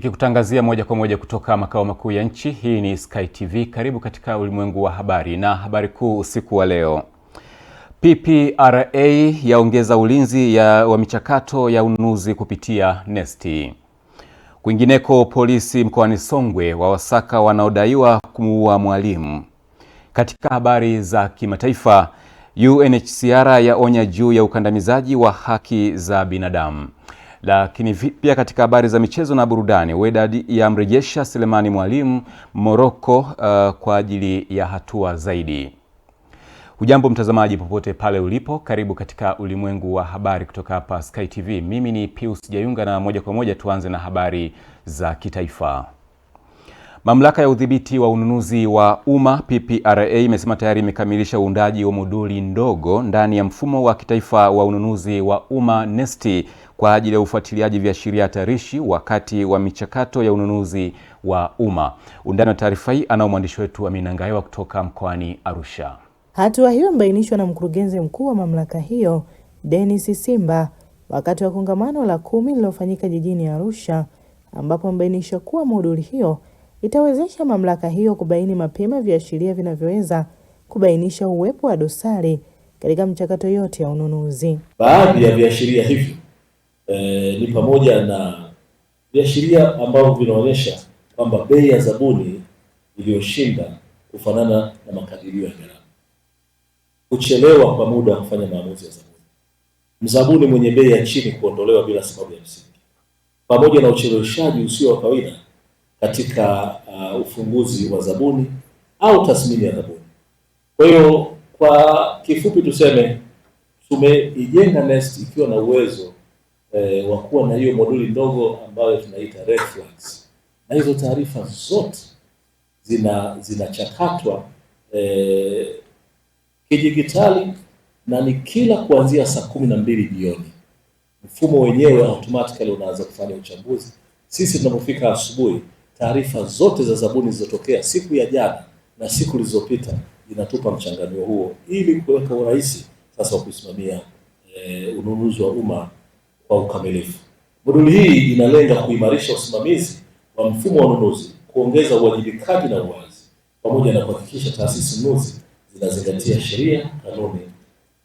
Nikikutangazia moja kwa moja kutoka makao makuu ya nchi, hii ni Sky TV. Karibu katika ulimwengu wa habari na habari kuu usiku wa leo. PPRA yaongeza ulinzi wa michakato ya ununuzi kupitia NeST. Kwingineko, polisi mkoani Songwe wawasaka wanaodaiwa kumuua mwalimu. Katika habari za kimataifa, UNHCR yaonya juu ya ukandamizaji wa haki za binadamu. Lakini pia katika habari za michezo na burudani, Wydad yamrejesha Selemani Mwalimu Morocco kwa ajili ya hatua zaidi. Hujambo mtazamaji popote pale ulipo, karibu katika ulimwengu wa habari kutoka hapa Sky TV. Mimi ni Pius Jayunga na moja kwa moja tuanze na habari za kitaifa. Mamlaka ya udhibiti wa ununuzi wa umma PPRA imesema tayari imekamilisha uundaji wa moduli ndogo ndani ya mfumo wa kitaifa wa ununuzi wa umma NeST kwa ajili ya ufuatiliaji viashiria hatarishi wakati wa michakato ya ununuzi wa umma. Undani wa taarifa hii anao mwandishi wetu Amina Ngahewa kutoka mkoani Arusha. Hatua hiyo imebainishwa na mkurugenzi mkuu wa mamlaka hiyo Dennis Simba wakati wa kongamano la 10 lililofanyika jijini Arusha, ambapo amebainisha kuwa moduli hiyo itawezesha mamlaka hiyo kubaini mapema viashiria vinavyoweza kubainisha uwepo wa dosari katika mchakato yote ya ununuzi. Baadhi ya viashiria hivyo ni pamoja na viashiria ambavyo vinaonyesha kwamba bei ya zabuni iliyoshinda kufanana na makadirio ya gharama, kuchelewa kwa muda wa kufanya maamuzi ya zabuni, mzabuni mwenye bei ya chini kuondolewa bila sababu ya msingi, pamoja na ucheleweshaji usio wa kawaida katika ufunguzi wa zabuni au tathmini ya zabuni. Kwa hiyo kwa kifupi tuseme tumeijenga NeST ikiwa na uwezo wa kuwa na hiyo moduli ndogo ambayo tunaita red flags, na hizo taarifa zote zinachakatwa kidijitali na ni kila kuanzia saa 12 jioni. Mfumo wenyewe automatically unaanza kufanya uchambuzi. Sisi tunapofika asubuhi, taarifa zote za zabuni zilizotokea siku ya jana na siku zilizopita inatupa mchanganuo huo ili kuweka urahisi sasa wa kusimamia ununuzi wa umma kwa ukamilifu. Moduli hii inalenga kuimarisha usimamizi wa mfumo wa ununuzi, kuongeza uwajibikaji na uwazi, pamoja na kuhakikisha taasisi nunuzi zinazingatia sheria, kanuni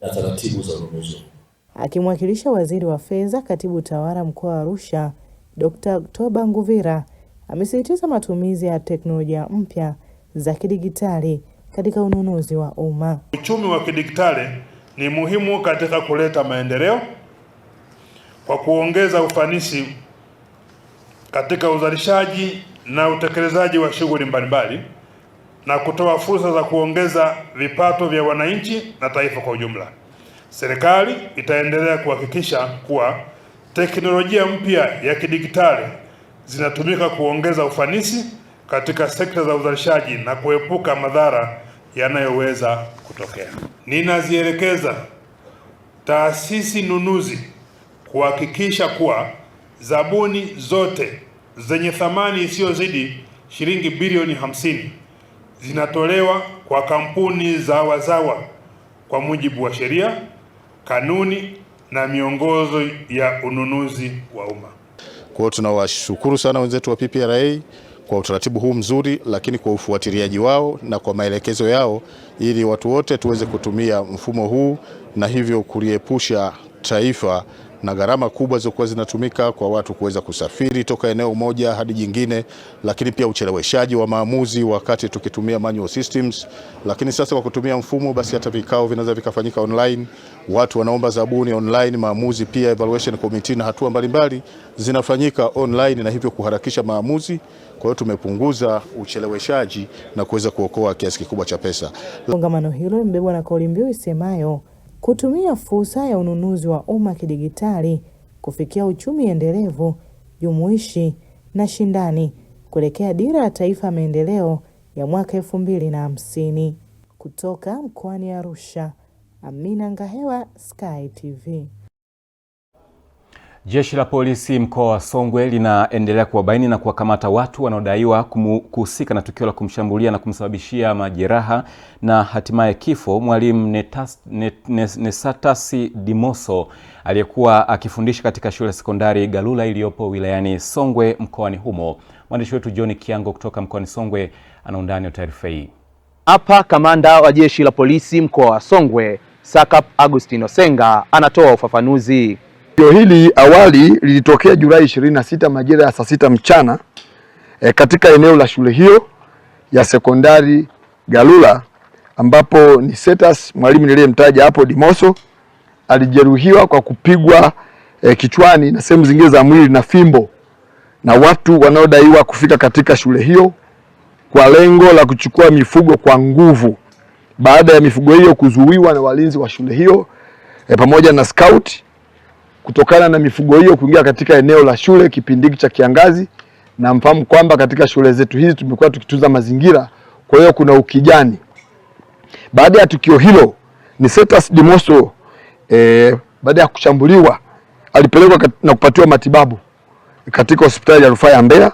na taratibu za ununuzi. Akimwakilisha Waziri wa Fedha, Katibu Tawala Mkoa wa Arusha, Dr. October Nguvira amesisitiza matumizi ya teknolojia mpya za kidijitali katika ununuzi wa umma. Uchumi wa kidijitali ni muhimu katika kuleta maendeleo kwa kuongeza ufanisi katika uzalishaji na utekelezaji wa shughuli mbalimbali na kutoa fursa za kuongeza vipato vya wananchi na taifa kwa ujumla. Serikali itaendelea kuhakikisha kuwa teknolojia mpya ya kidijitali zinatumika kuongeza ufanisi katika sekta za uzalishaji na kuepuka madhara yanayoweza kutokea. Ninazielekeza taasisi nunuzi kuhakikisha kuwa zabuni zote zenye thamani isiyozidi shilingi bilioni 50 zinatolewa kwa kampuni za wazawa kwa mujibu wa sheria, kanuni na miongozo ya ununuzi wa umma. Kwa hiyo tunawashukuru sana wenzetu wa PPRA kwa utaratibu huu mzuri, lakini kwa ufuatiliaji wao na kwa maelekezo yao ili watu wote tuweze kutumia mfumo huu na hivyo kuliepusha taifa na gharama kubwa zilizokuwa zinatumika kwa watu kuweza kusafiri toka eneo moja hadi jingine, lakini pia ucheleweshaji wa maamuzi wakati tukitumia manual systems. Lakini sasa kwa kutumia mfumo, basi hata vikao vinaweza vikafanyika online, watu wanaomba zabuni online, maamuzi pia evaluation committee na hatua mbalimbali zinafanyika online na hivyo kuharakisha maamuzi. Kwa hiyo tumepunguza ucheleweshaji na kuweza kuokoa kiasi kikubwa cha pesa. Kongamano hilo limebebwa na kauli mbiu isemayo kutumia fursa ya ununuzi wa umma kidijitali kufikia uchumi endelevu, jumuishi na shindani kuelekea dira ya taifa ya maendeleo ya mwaka 2050. Kutoka mkoani Arusha, Amina Ngahewa, Sky TV. Jeshi la polisi mkoa wa Songwe linaendelea kuwabaini na kuwakamata watu wanaodaiwa kuhusika na tukio la kumshambulia na kumsababishia majeraha na hatimaye kifo mwalimu Nesatasi Dimoso aliyekuwa akifundisha katika shule sekondari Galula iliyopo wilayani Songwe mkoani humo. Mwandishi wetu John Kiango kutoka mkoani Songwe ana undani wa taarifa hii. Hapa kamanda wa jeshi la polisi mkoa wa Songwe, Sakap Agustino Senga, anatoa ufafanuzi. Tukio hili awali lilitokea Julai 26 majira ya saa 6 mchana katika eneo la shule hiyo ya sekondari Galula, ambapo Nesatasi, mwalimu niliyemtaja hapo, Dimoso alijeruhiwa kwa kupigwa kichwani na sehemu zingine za mwili na fimbo na watu wanaodaiwa kufika katika shule hiyo kwa lengo la kuchukua mifugo kwa nguvu, baada ya mifugo hiyo kuzuiwa na walinzi wa shule hiyo pamoja na scout, kutokana na mifugo hiyo kuingia katika eneo la shule kipindi cha kiangazi. Na mfahamu kwamba katika shule zetu hizi tumekuwa tukitunza mazingira, kwa hiyo kuna ukijani. Baada ya tukio hilo, Nesatasi Dimoso baada ya kushambuliwa alipelekwa na kupatiwa matibabu katika hospitali ya rufaa ya Mbeya,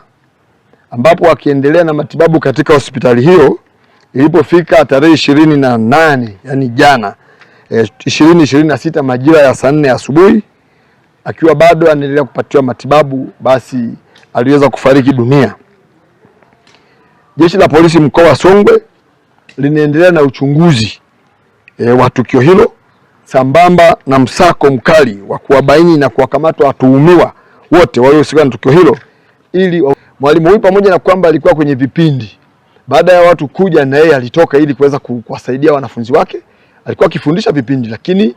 ambapo akiendelea na matibabu katika hospitali hiyo, ilipofika tarehe 28 yani jana 2026 majira ya saa 4 asubuhi, akiwa bado anaendelea kupatiwa matibabu, basi aliweza kufariki dunia. Jeshi la polisi mkoa wa Songwe linaendelea na uchunguzi wa tukio hilo sambamba na msako mkali wa kuwabaini na kuwakamata watuhumiwa wote waliohusika na tukio hilo, ili mwalimu huyu, pamoja na kwamba alikuwa kwenye vipindi, baada ya watu kuja na yeye alitoka ili kuweza kuwasaidia wanafunzi wake. Alikuwa akifundisha vipindi, lakini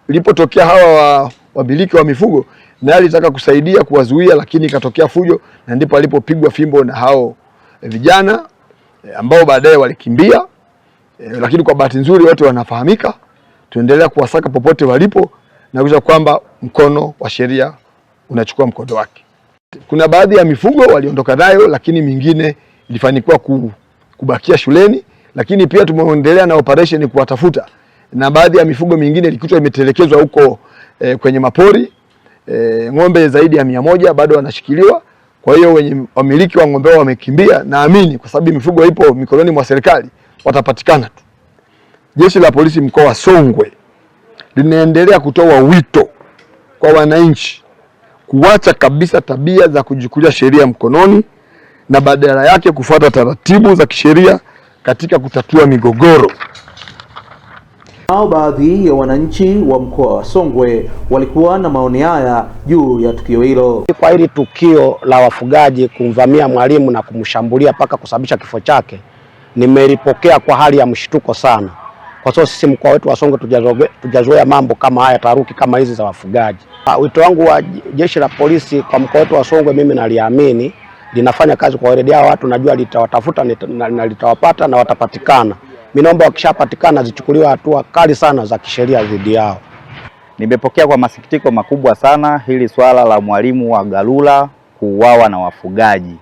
ilipotokea hawa wamiliki wa mifugo na alitaka kusaidia kuwazuia, lakini ikatokea fujo, na ndipo alipopigwa fimbo na hao vijana ambao baadaye walikimbia. Lakini kwa bahati nzuri wote wanafahamika. Tuendelea kuwasaka popote walipo na kuhakikisha kwamba mkono wa sheria unachukua mkondo wake. Kuna baadhi ya mifugo waliondoka nayo, lakini mingine ilifanikiwa kubakia shuleni, lakini pia tumeendelea na operation kuwatafuta, na baadhi ya mifugo mingine ilikutwa imetelekezwa huko kwenye mapori. Ng'ombe zaidi ya 100 bado wanashikiliwa. Kwa hiyo wenye wamiliki wa ng'ombe wamekimbia, naamini kwa sababu mifugo ipo mikononi mwa serikali watapatikana tu. Jeshi la polisi mkoa wa Songwe linaendelea kutoa wito kwa wananchi kuacha kabisa tabia za kujichukulia sheria mkononi na badala yake kufuata taratibu za kisheria katika kutatua migogoro. Nao baadhi ya wananchi wa mkoa wa Songwe walikuwa na maoni haya juu ya tukio hilo. Kwa hili tukio la wafugaji kumvamia mwalimu na kumshambulia mpaka kusababisha kifo chake, nimelipokea kwa hali ya mshtuko sana, kwa sababu sisi mkoa wetu wa Songwe tujazoea mambo kama haya, taharuki kama hizi za wafugaji. Wito wangu wa jeshi la polisi kwa mkoa wetu wa Songwe, mimi naliamini linafanya kazi kwa weledi. Watu najua litawatafuta na litawapata na watapatikana. Mimi naomba wakishapatikana zichukuliwe hatua kali sana za kisheria dhidi yao. Nimepokea kwa masikitiko makubwa sana hili swala la mwalimu wa Galula kuuawa na wafugaji.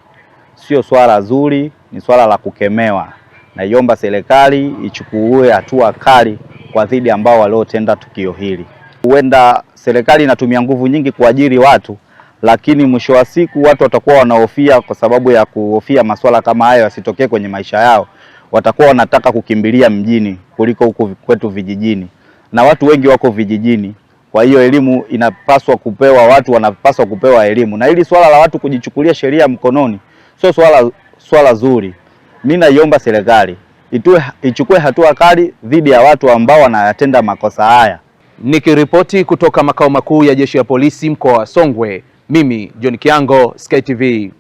Sio swala zuri, ni swala la kukemewa. Naiomba serikali ichukue hatua kali kwa dhidi ambao waliotenda tukio hili. Huenda serikali inatumia nguvu nyingi kuajiri watu, lakini mwisho wa siku watu watakuwa wanahofia, kwa sababu ya kuhofia masuala kama hayo yasitokee kwenye maisha yao. Watakuwa wanataka kukimbilia mjini kuliko huko kwetu vijijini, na watu wengi wako vijijini. Kwa hiyo elimu inapaswa kupewa, watu wanapaswa kupewa elimu, na hili swala la watu kujichukulia sheria mkononi sio swala zuri. Mimi naiomba serikali ichukue hatua kali dhidi ya watu ambao wanayatenda makosa haya. Nikiripoti kutoka makao makuu ya jeshi la polisi mkoa wa Songwe, mimi John Kiango, Sky TV.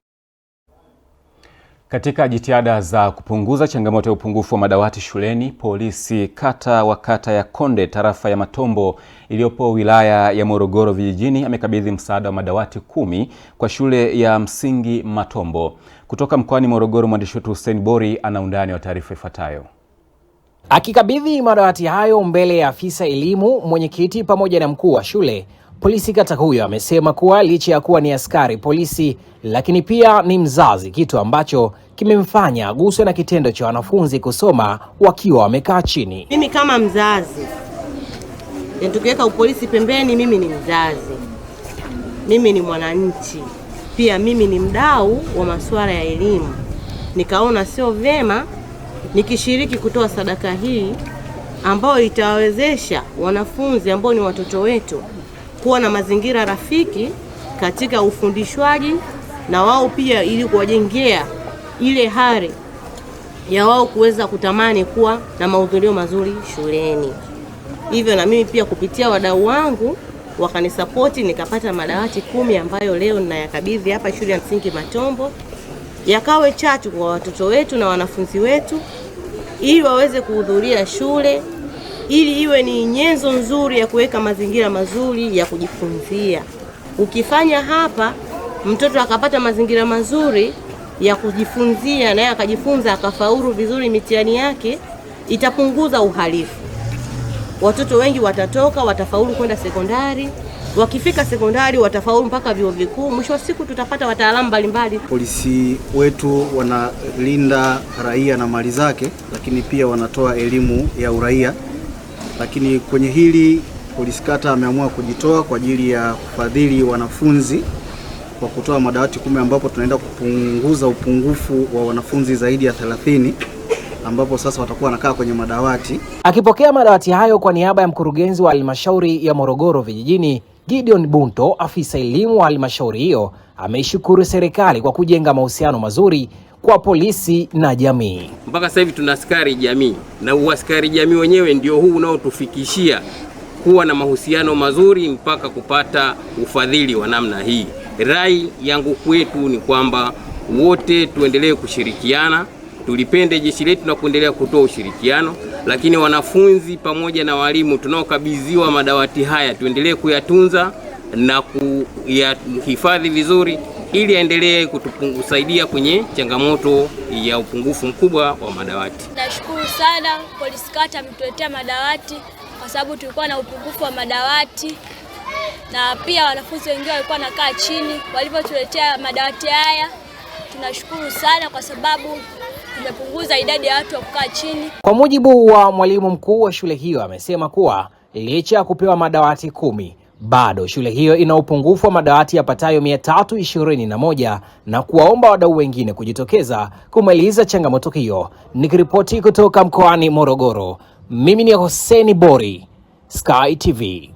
Katika jitihada za kupunguza changamoto ya upungufu wa madawati shuleni, polisi kata ya Konde tarafa ya Matombo iliyopo wilaya ya Morogoro vijijini amekabidhi msaada wa madawati 10 kwa shule ya msingi Matombo. Kutoka mkoani Morogoro, mwandishi wetu Hussein Bori ana undani wa taarifa ifuatayo. Akikabidhi madawati hayo mbele ya afisa elimu, mwenyekiti pamoja na mkuu wa shule, polisi kata huyo amesema kuwa licha ya kuwa ni askari polisi, lakini pia ni mzazi, kitu ambacho kimemfanya aguswe na kitendo cha wanafunzi kusoma wakiwa wamekaa chini. Mimi kama mzazi, tukiweka upolisi pembeni, mimi ni mzazi. mimi ni mwananchi, pia mimi ni mdau wa masuala ya elimu. Nikaona sio vyema nikishiriki kutoa sadaka hii ambayo itawawezesha wanafunzi ambao ni watoto wetu kuwa na mazingira rafiki katika ufundishwaji, na wao pia ili kuwajengea ile hali ya wao kuweza kutamani kuwa na mahudhurio mazuri shuleni. Hivyo na mimi pia kupitia wadau wangu wakanisapoti, nikapata madawati 10 ambayo leo ninayakabidhi hapa shule ya msingi Matombo, yakawe chachu kwa watoto wetu na wanafunzi wetu ili waweze kuhudhuria shule, ili iwe ni nyenzo nzuri ya kuweka mazingira mazuri ya kujifunzia. Ukifanya hapa mtoto akapata mazingira mazuri ya kujifunzia, naye akajifunza akafaulu vizuri mitihani yake, itapunguza uhalifu. Watoto wengi watatoka, watafaulu kwenda sekondari. Wakifika sekondari watafaulu mpaka vyuo vikuu. Mwisho wa siku tutapata wataalamu mbalimbali. Polisi wetu wanalinda raia na mali zake, lakini pia wanatoa elimu ya uraia. Lakini kwenye hili polisi kata ameamua kujitoa kwa ajili ya kufadhili wanafunzi kwa kutoa madawati 10, ambapo tunaenda kupunguza upungufu wa wanafunzi zaidi ya 30 ambapo sasa watakuwa wanakaa kwenye madawati. Akipokea madawati hayo kwa niaba ya mkurugenzi wa halmashauri ya Morogoro vijijini, Gideon Bunto, afisa elimu wa halmashauri hiyo, ameishukuru serikali kwa kujenga mahusiano mazuri kwa polisi na jamii. Mpaka sasa hivi tuna askari jamii, na uaskari jamii wenyewe ndio huu unaotufikishia kuwa na mahusiano mazuri mpaka kupata ufadhili wa namna hii. Rai yangu kwetu ni kwamba wote tuendelee kushirikiana, tulipende jeshi letu na kuendelea kutoa ushirikiano, lakini wanafunzi pamoja na walimu tunaokabidhiwa madawati haya tuendelee kuyatunza na kuyahifadhi vizuri ili aendelee kutusaidia kwenye changamoto ya upungufu mkubwa wa madawati. Nashukuru sana polisi kata ametuletea madawati kwa sababu tulikuwa na upungufu wa madawati, na pia wanafunzi wengine walikuwa nakaa chini. Walipotuletea madawati haya tunashukuru sana kwa sababu tumepunguza idadi ya watu wa kukaa chini. Kwa mujibu wa mwalimu mkuu wa shule hiyo, amesema kuwa licha ya kupewa madawati 10, bado shule hiyo ina upungufu wa madawati yapatayo 321 na kuwaomba wadau wengine kujitokeza kumaliza changamoto hiyo. Nikiripoti kutoka mkoani Morogoro, mimi ni Hoseni Bori, Sky TV.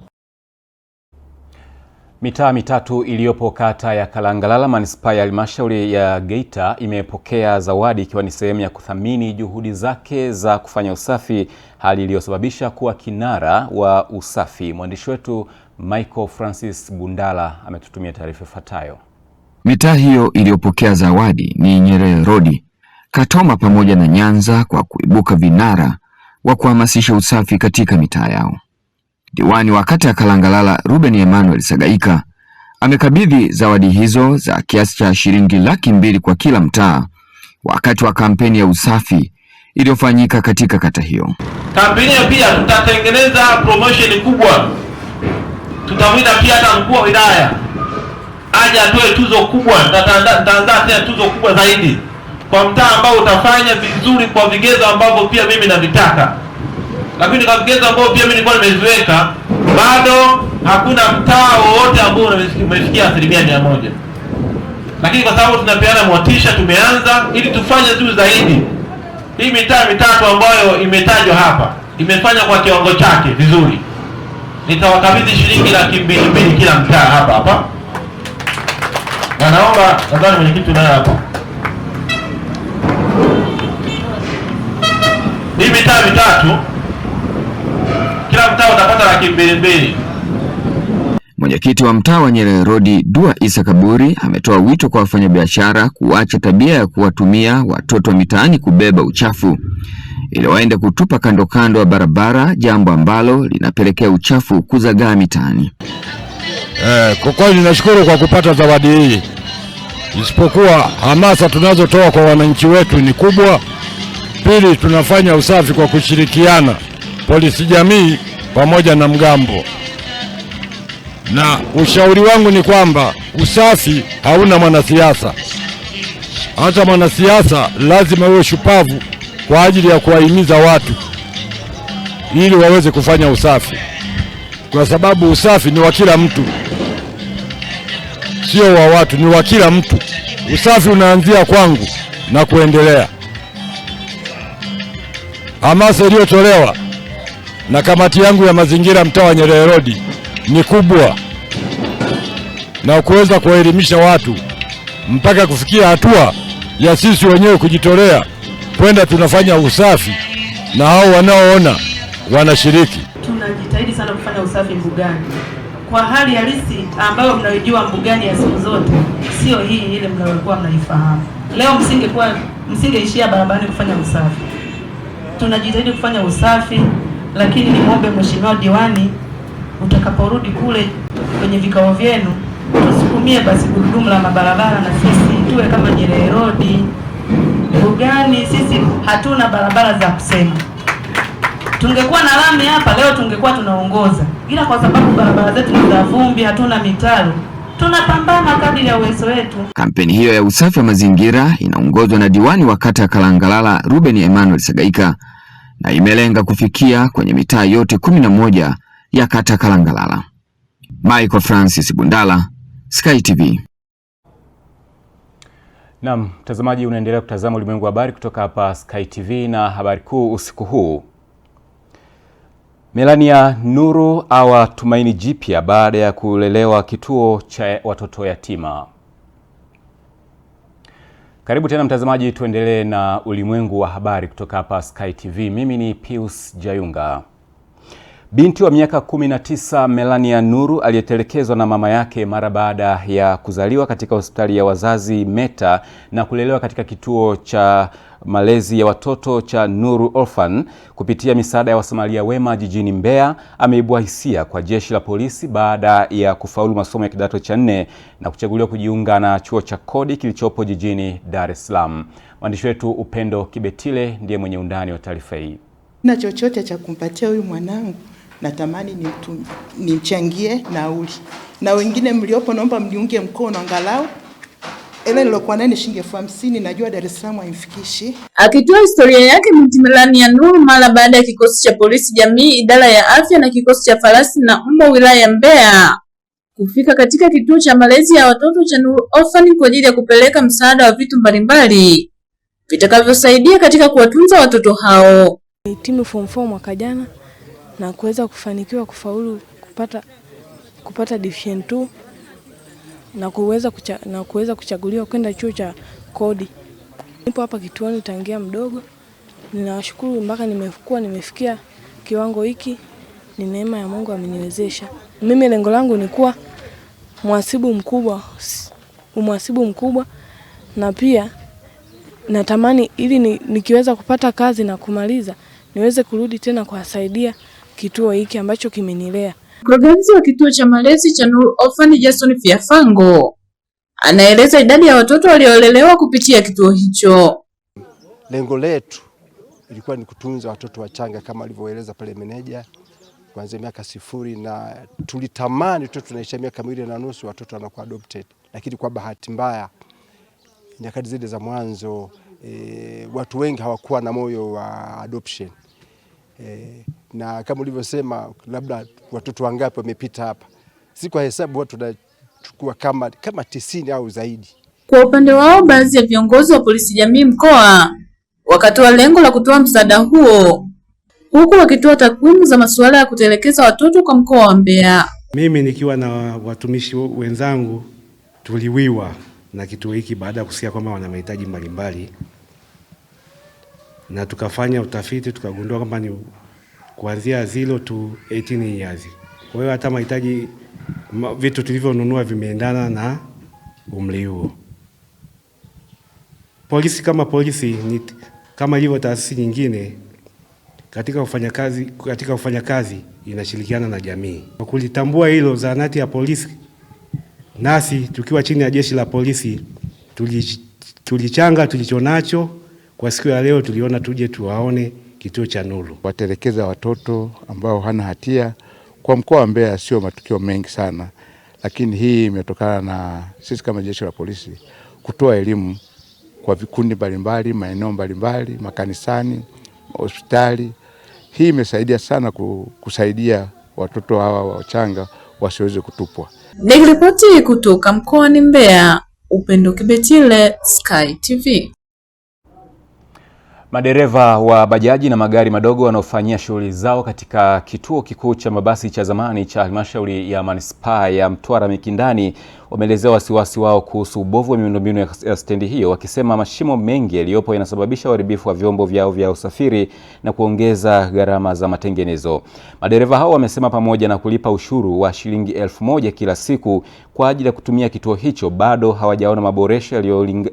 Mitaa mitatu iliyopo kata ya Kalangalala manispaa ya halmashauri ya Geita imepokea zawadi ikiwa ni sehemu ya kuthamini juhudi zake za kufanya usafi, hali iliyosababisha kuwa kinara wa usafi. Mwandishi wetu Michael Francis Bundala ametutumia taarifa ifuatayo. Mitaa hiyo iliyopokea zawadi ni Nyerere Road, Katoma pamoja na Nyanza kwa kuibuka vinara wa kuhamasisha usafi katika mitaa yao. Diwani wa kata ya Kalangalala Ruben Emmanuel Sagaika amekabidhi zawadi hizo za kiasi cha shilingi 200,000 kwa kila mtaa wakati wa kampeni ya usafi iliyofanyika katika kata hiyo. Kampeni pia tutatengeneza promotion kubwa. Tutamwita pia hata mkuu wa wilaya aje atoe tuzo kubwa. Tutaandaa tena tuzo kubwa zaidi kwa mtaa ambao utafanya vizuri kwa vigezo ambavyo pia mimi navitaka. Lakini kwa vigezo ambavyo pia mimi nilikuwa nimeziweka, bado hakuna mtaa wowote ambao umefikia 100%. Lakini kwa sababu tunapeana motisha, tumeanza ili tufanye juu zaidi. Hii mitaa mitatu ambayo imetajwa hapa imefanya kwa kiwango chake vizuri. Nitawakabidhi shilingi 200,000 kila mtaa hapa. Na naomba nadhani mwenyekiti naye hapa. Hii mitaa mitatu kila mtaa utapata 200,000. Mwenyekiti wa mtaa wa Nyerere Road Dua Isa Kaburi ametoa wito kwa wafanyabiashara kuacha tabia ya kuwatumia watoto wa mitaani kubeba uchafu ili waende kutupa kando kando ya barabara, jambo ambalo linapelekea uchafu kuzagaa mitaani. Kwa kweli nashukuru kwa kupata zawadi hii. Isipokuwa hamasa tunazotoa kwa wananchi wetu ni kubwa. Pili, tunafanya usafi kwa kushirikiana polisi jamii pamoja na mgambo. Na ushauri wangu ni kwamba usafi hauna mwanasiasa. Hata mwanasiasa lazima uwe shupavu kwa ajili ya kuwahimiza watu ili waweze kufanya usafi, kwa sababu usafi ni wa kila mtu. sio wa watu, ni wa kila mtu. Usafi unaanzia kwangu na kuendelea. Hamasa iliyotolewa na kamati yangu ya mazingira mtaa wa Nyerere Road ni kubwa, na kuweza kuwaelimisha watu mpaka kufikia hatua ya sisi wenyewe kujitolea kwenda tunafanya usafi na hao wanaoona wanashiriki. Tunajitahidi sana kufanya usafi mbugani kwa hali halisi ambayo mnaijua mbugani ya siku zote, sio hii ile mnayokuwa mnaifahamu. Leo msingeishia barabarani kufanya usafi. Tunajitahidi kufanya usafi, lakini nimwombe Mheshimiwa Diwani, utakaporudi kule kwenye vikao vyenu, tusukumie basi gurudumu la mabarabara na sisi tuwe kama Nyerere Road. Mbugani sisi hatuna barabara za kusema. Tungekuwa na lami hapa leo tungekuwa tunaongoza, ila kwa sababu barabara zetu ni za vumbi, hatuna mitaro, tunapambana kadri ya uwezo wetu. Kampeni hiyo ya usafi wa mazingira inaongozwa na diwani wa kata ya Kalangalala Ruben Emmanuel Sagaika na imelenga kufikia kwenye mitaa yote 11 ya kata Kalangalala. Michael Francis Bundala, Sky TV. Naam, mtazamaji, unaendelea kutazama Ulimwengu wa Habari kutoka hapa Sky TV, na habari kuu usiku huu: Melania Nuru awa tumaini jipya baada ya kulelewa kituo cha watoto yatima. Karibu tena mtazamaji, tuendelee na Ulimwengu wa Habari kutoka hapa Sky TV. Mimi ni Pius Jayunga. Binti wa miaka 19 Melania Nuru aliyetelekezwa na mama yake mara baada ya kuzaliwa katika hospitali ya wazazi Meta na kulelewa katika kituo cha malezi ya watoto cha Nuru Orphan kupitia misaada ya wasamaria wema jijini Mbeya ameibua hisia kwa jeshi la polisi baada ya kufaulu masomo ya kidato cha 4 na kuchaguliwa kujiunga na chuo cha kodi kilichopo jijini Dar es Salaam. Mwandishi wetu Upendo Kibetile ndiye mwenye undani wa taarifa hii. Na chochote cha kumpatia huyu mwanangu, natamani nimchangie nauli. Na wengine mliopo naomba mliunge mkono angalau ile nilokuwa nayo ni shilingi 50,000, najua Dar es Salaam haimfikishi. Akitoa historia yake binti Melania Nuru mara baada ya kikosi cha polisi jamii, idara ya afya na kikosi cha farasi na mbwa wilaya ya Mbeya kufika katika kituo cha malezi ya watoto cha Nuru Orphan kwa ajili ya kupeleka msaada wa vitu mbalimbali vitakavyosaidia katika kuwatunza watoto hao. Timu form 4 mwaka jana na kuweza kufanikiwa kufaulu kupata division 2 na kuweza kuchaguliwa kwenda chuo cha kodi. Nipo hapa kituoni tangia mdogo. Ninawashukuru mpaka nimefikia kiwango hiki, ni neema ya Mungu ameniwezesha. Mimi lengo langu ni kuwa mhasibu mkubwa na pia natamani ili nikiweza kupata kazi na kumaliza niweze kurudi tena kuwasaidia kituo hiki ambacho kimenilea. Mkurugenzi wa kituo cha malezi cha Nuru Orphan Jason Fiafango anaeleza idadi ya watoto waliolelewa kupitia kituo hicho. Lengo letu ilikuwa ni kutunza watoto wachanga kama alivyoeleza pale meneja, kuanzia miaka 0, na tulitamani tu tunaisha miaka 2.5 watoto wanakuwa adopted, lakini kwa bahati mbaya nyakati zile za mwanzo watu wengi hawakuwa na moyo wa adoption. Na kama ulivyosema labda watoto wangapi wamepita hapa, si kwa hesabu watu tunachukua kama 90 au zaidi. Kwa upande wao, baadhi ya viongozi wa polisi jamii mkoa wakatoa lengo la kutoa msaada huo, huku wakitoa takwimu za masuala ya kutelekeza watoto kwa mkoa wa Mbeya. Mimi nikiwa na watumishi wenzangu tuliwiwa na kituo hiki baada ya kusikia kwamba wana mahitaji mbalimbali, na tukafanya utafiti tukagundua kwamba ni kuanzia 0 to 18 years. Kwa hiyo hata mahitaji vitu tulivyonunua vimeendana na umri huo. Polisi kama polisi ni kama ilivyo taasisi nyingine katika kufanya kazi inashirikiana na jamii. Kwa kulitambua hilo, zahanati ya polisi nasi tukiwa chini ya jeshi la polisi tulichanga tulichonacho. Kwa siku ya leo tuliona tuje tuwaone kituo cha Nuru. Watelekeza watoto ambao hana hatia kwa mkoa wa Mbeya sio matukio mengi sana, lakini hii imetokana na sisi kama jeshi la polisi kutoa elimu kwa vikundi mbalimbali, maeneo mbalimbali, makanisani, hospitali. Hii imesaidia sana kusaidia watoto hawa wachanga wasiweze kutupwa. Nikiripoti kutoka mkoani Mbeya, Upendo Kibetile, Sky TV. Madereva wa bajaji na magari madogo wanaofanyia shughuli zao katika kituo kikuu cha mabasi cha zamani cha halmashauri ya manispaa ya Mtwara Mikindani wameelezea wasiwasi wao kuhusu ubovu wa miundombinu ya stendi hiyo, wakisema mashimo mengi yaliyopo yanasababisha uharibifu wa vyombo vyao vya usafiri na kuongeza gharama za matengenezo. Madereva hao wamesema pamoja na kulipa ushuru wa shilingi 1000 kila siku kwa ajili ya kutumia kituo hicho, bado hawajaona maboresho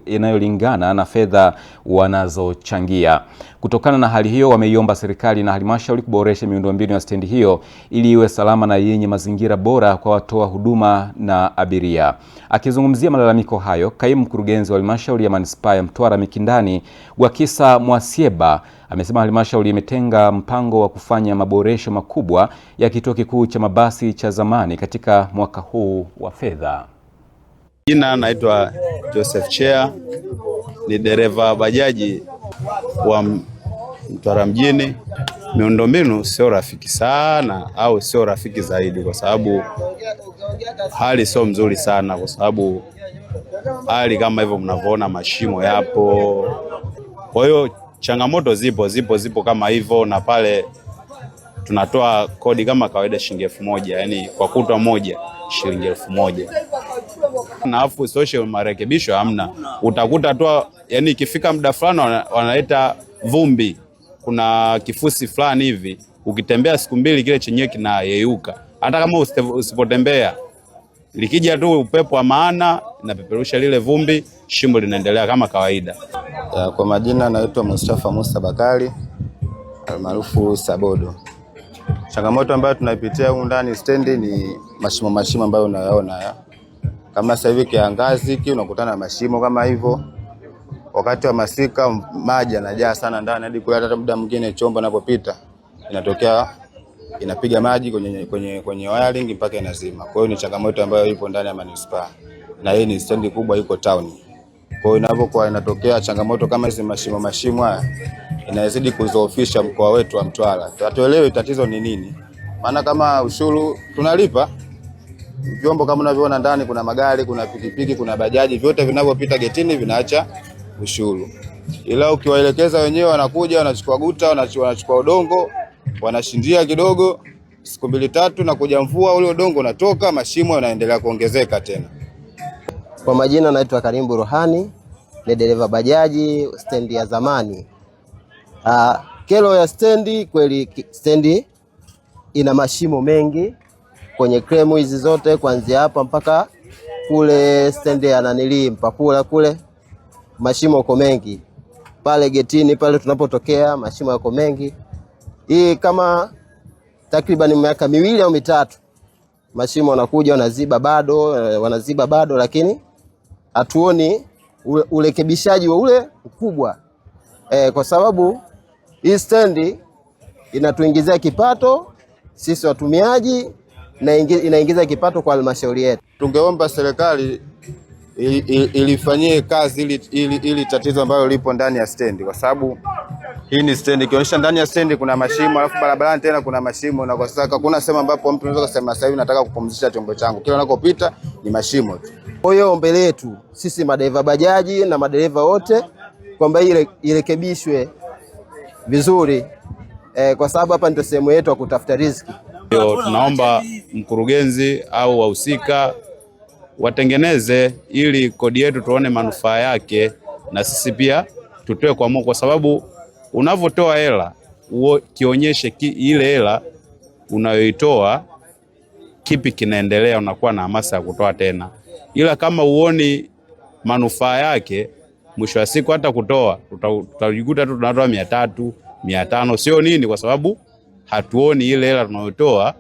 yanayolingana na fedha wanazochangia. Kutokana na hali hiyo, wameiomba serikali na halmashauri kuboresha miundombinu ya stendi hiyo ili iwe salama na yenye mazingira bora kwa watoa huduma na abiria. Akizungumzia malalamiko hayo, kaimu mkurugenzi wa halmashauri ya manispaa ya Mtwara Mikindani, Gwakisa Mwasieba, amesema halmashauri imetenga mpango wa kufanya maboresho makubwa ya kituo kikuu cha mabasi cha zamani katika mwaka huu wa fedha. Jina naitwa Joseph Chea, ni dereva bajaji wa Mtwara mjini. Miundombinu sio rafiki sana au sio rafiki zaidi, kwa sababu hali sio mzuri sana, kwa sababu hali kama hivyo mnavyoona mashimo yapo. Kwa hiyo changamoto zipo kama hivyo, na pale tunatoa kodi kama kawaida shilingi 1000, yani kwa kutwa moja shilingi 1000. Na afu social marekebisho hamna. Utakuta tu yani ikifika muda fulani wanaleta vumbi, kuna kifusi fulani hivi, ukitembea siku mbili kile chenyewe kinayeyuka. Hata kama usipotembea, likija tu upepo wa maana inapeperusha lile vumbi, shimo linaendelea kama kawaida. Kwa majina naitwa Mustafa Musa Bakari almaarufu Sabodo. Changamoto ambayo tunaipitia huko ndani stendi ni mashimo ambayo unayaona haya. Kama sasa hivi kiangazi unakutana na mashimo kama hivyo. Wakati wa masika maji yanajaa sana ndani hadi kwa hata muda mwingine chombo inapopita inatokea inapiga maji kwenye wiring mpaka inazima. Kwa hiyo ni changamoto ambayo ipo ndani ya manispaa. Na hii ni stendi kubwa iko town. Kwa hiyo inapokuwa inatokea changamoto kama hizi mashimo haya inazidi kuzoofisha mkoa wetu wa Mtwara. Hatuelewi tatizo ni nini. Maana kama ushuru tunalipa, vyombo kama unavyoona ndani kuna magari, kuna pikipiki, kuna bajaji, vyote vinavyopita getini vinaacha ushuru. Ila ukiwaelekeza wenyewe wanakuja wanachukua guta, wanachukua udongo, wanashindia kidogo, siku 2-3 na kuja mvua ule udongo unatoka, mashimo yanaendelea kuongezeka tena. Kwa majina naitwa Karimbu Rohani, ni dereva bajaji stendi ya zamani. Kero ya stendi, kweli stendi ina mashimo mengi kwenye kremu hizi zote, kuanzia hapa mpaka kule stendi ya nanili Mpapula kule, mashimo yako mengi. Pale getini pale tunapotokea mashimo yako mengi. Hii kama takriban miaka 2 au 3 mashimo wanakuja wanaziba bado, lakini hatuoni urekebishaji wa ule ukubwa. Kwa sababu hii stendi inatuingizia kipato sisi watumiaji na inaingiza kipato kwa halmashauri yetu. Tungeomba serikali ilifanyie kazi ili tatizo ambalo lipo ndani ya stendi, kwa sababu hii ni stendi, kionyesha ndani ya stendi kuna mashimo, alafu barabarani tena kuna mashimo, na kwa sasa kuna sema ambapo mtu anaweza kusema sasa hivi nataka kupumzisha chombo changu, kila unakopita ni mashimo tu. Kwa hiyo ombi letu sisi madereva bajaji na madereva wote kwamba irekebishwe vizuri, kwa sababu hapa ndio sehemu yetu ya kutafuta riziki. Tunaomba mkurugenzi au wahusika watengeneze ili kodi yetu tuone manufaa yake, na sisi pia tutoe kwa sababu unavotoa hela kionyeshe ile hela unayoitoa kipi kinaendelea, unakuwa na hamasa ya kutoa tena. Ila kama uoni manufaa yake, mwisho wa siku hata kutoa tutajikuta tu tunatoa 300, 500, sio nini, kwa sababu hatuoni ile hela tunayotoa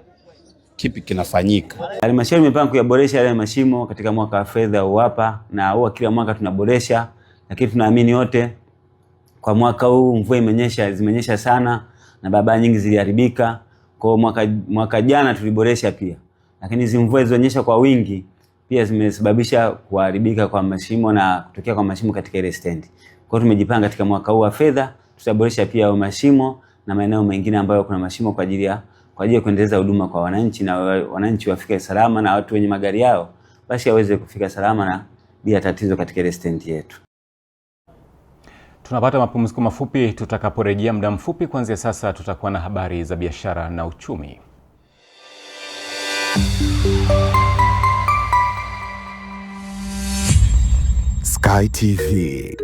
kipi kinafanyika. Halmashauri imepanga kuyaboresha yale mashimo katika mwaka wa fedha huu hapa, na huwa kila mwaka tunaboresha, lakini tunaamini yote kwa mwaka huu mvua zimenyesha sana na barabara nyingi ziliharibika. Kwa mwaka jana tuliboresha pia, lakini hizo mvua zilizonyesha kwa wingi pia zimesababisha kuharibika kwa mashimo na kutokea kwa mashimo katika ile stendi. Kwa hiyo tumejipanga katika mwaka huu wa fedha tutaboresha pia mashimo na maeneo mengine ambayo kuna mashimo kwa ajili ya kwa ajili ya kuendeleza huduma kwa wananchi, na wananchi wafike salama, na watu wenye magari yao basi waweze kufika salama na bila tatizo katika ile stendi yetu. Tunapata mapumziko mafupi. Tutakaporejea muda mfupi kuanzia sasa, tutakuwa na habari za biashara na uchumi. Sky TV.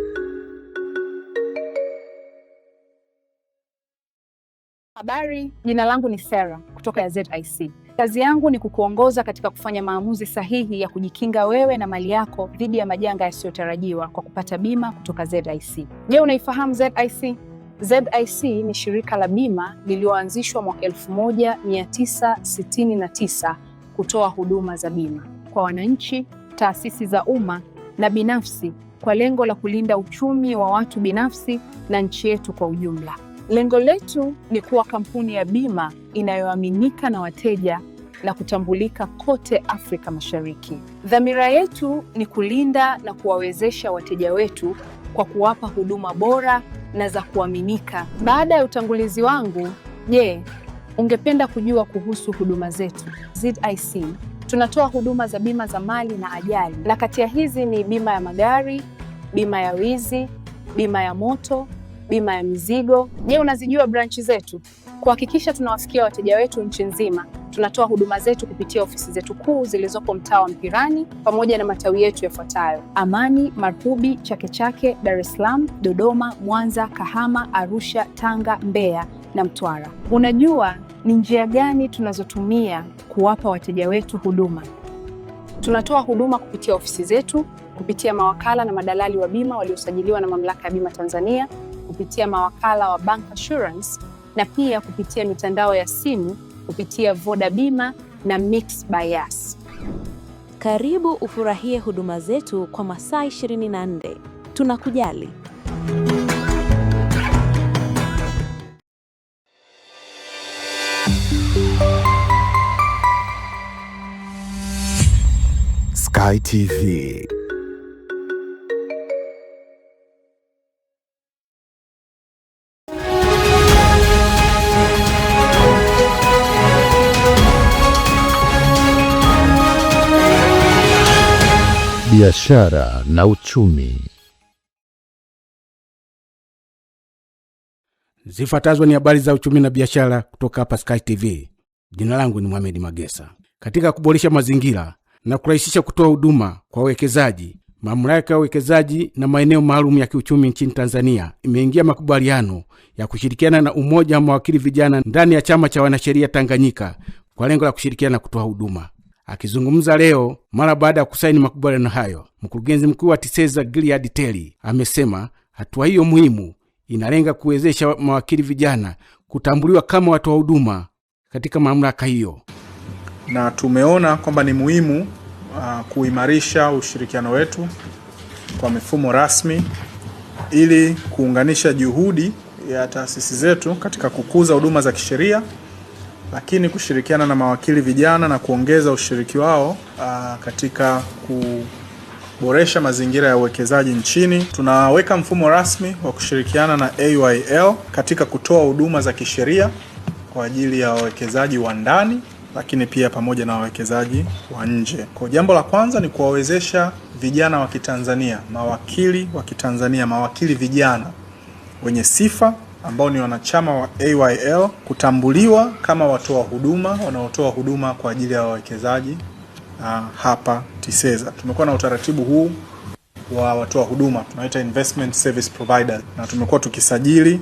Habari, jina langu ni Sarah kutoka ZIC. Kazi yangu ni kukuongoza katika kufanya maamuzi sahihi ya kujikinga wewe na mali yako dhidi ya majanga yasiyotarajiwa kwa kupata bima kutoka ZIC. Je, unaifahamu ZIC? ZIC ni shirika la bima lililoanzishwa mwaka 1969 kutoa huduma za bima kwa wananchi, taasisi za umma na binafsi kwa lengo la kulinda uchumi wa watu binafsi na nchi yetu kwa ujumla. Lengo letu ni kuwa kampuni ya bima inayoaminika na wateja na kutambulika kote Afrika Mashariki. Dhamira yetu ni kulinda na kuwawezesha wateja wetu kwa kuwapa huduma bora na za kuaminika. Baada ya utangulizi wangu, je, ungependa kujua kuhusu huduma zetu? ZIC tunatoa huduma za bima za mali na ajali, na kati ya hizi ni bima ya magari, bima ya wizi, bima ya moto, bima ya mizigo. Je, unazijua branchi zetu? Kuhakikisha tunawafikia wateja wetu nchi nzima, tunatoa huduma zetu kupitia ofisi zetu kuu zilizopo mtaa wa Mpirani pamoja na matawi yetu yafuatayo: Amani, Marubi, Chake Chake, Dar es Salaam, Dodoma, Mwanza, Kahama, Arusha, Tanga, Mbeya na Mtwara. Unajua ni njia gani tunazotumia kuwapa wateja wetu huduma? Tunatoa huduma kupitia ofisi zetu, kupitia mawakala na madalali wa bima waliosajiliwa na Mamlaka ya Bima Tanzania, kupitia mawakala wa Bank Assurance, na pia kupitia mitandao ya simu kupitia Voda Bima na Mix by Yas. Karibu ufurahie huduma zetu kwa masaa 24. Tunakujali. Sky TV. Biashara na uchumi. Zifuatazo ni habari za uchumi na biashara kutoka hapa Sky TV. Jina langu ni Mohamed Magesa. Katika kuboresha mazingira na kurahisisha kutoa huduma kwa wawekezaji, Mamlaka ya Uwekezaji na Maeneo Maalum ya Kiuchumi nchini Tanzania imeingia makubaliano ya kushirikiana na Umoja wa Mawakili Vijana ndani ya Chama cha Wanasheria Tanganyika kwa lengo la kushirikiana kutoa huduma. Akizungumza leo mara baada ya kusaini makubaliano hayo, Mkurugenzi Mkuu wa TISEZA Gilead Teli amesema hatua hiyo muhimu inalenga kuwezesha mawakili vijana kutambuliwa kama watoa huduma katika mamlaka hiyo. Na tumeona kwamba ni muhimu kuimarisha ushirikiano wetu kwa mifumo rasmi ili kuunganisha juhudi ya taasisi zetu katika kukuza huduma za kisheria, lakini kushirikiana na mawakili vijana na kuongeza ushiriki wao katika kuboresha mazingira ya uwekezaji nchini. Tunaweka mfumo rasmi wa kushirikiana na AYL katika kutoa huduma za kisheria kwa ajili ya wawekezaji wa ndani, lakini pia pamoja na wawekezaji wa nje. Kwa jambo la kwanza ni kuwawezesha vijana wa Kitanzania, mawakili wa Kitanzania, mawakili vijana wenye sifa ambao ni wanachama wa AYL kutambuliwa kama watoa huduma wanaotoa huduma kwa ajili ya wawekezaji hapa TISEZA. Tumekuwa na utaratibu huu wa watoa huduma, tunaita investment service provider, na tumekuwa tukisajili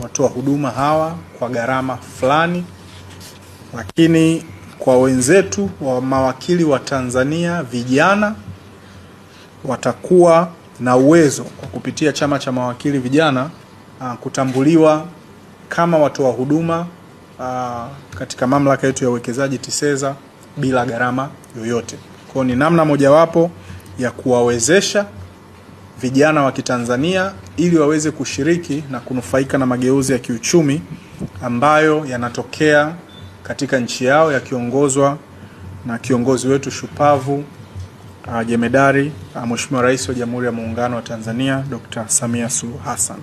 watoa huduma hawa kwa gharama fulani, lakini kwa wenzetu wa mawakili wa Tanzania vijana watakuwa na uwezo kwa kupitia chama cha mawakili vijana kutambuliwa kama watoa huduma katika mamlaka yetu ya uwekezaji TISEZA bila gharama yoyote. Kwa ni namna mojawapo ya kuwawezesha vijana wa Kitanzania ili waweze kushiriki na kunufaika na mageuzi ya kiuchumi ambayo yanatokea katika nchi yao yakiongozwa na kiongozi wetu shupavu jemedari Mheshimiwa Rais wa Jamhuri ya Muungano wa Tanzania Dr. Samia Suluhu Hassan.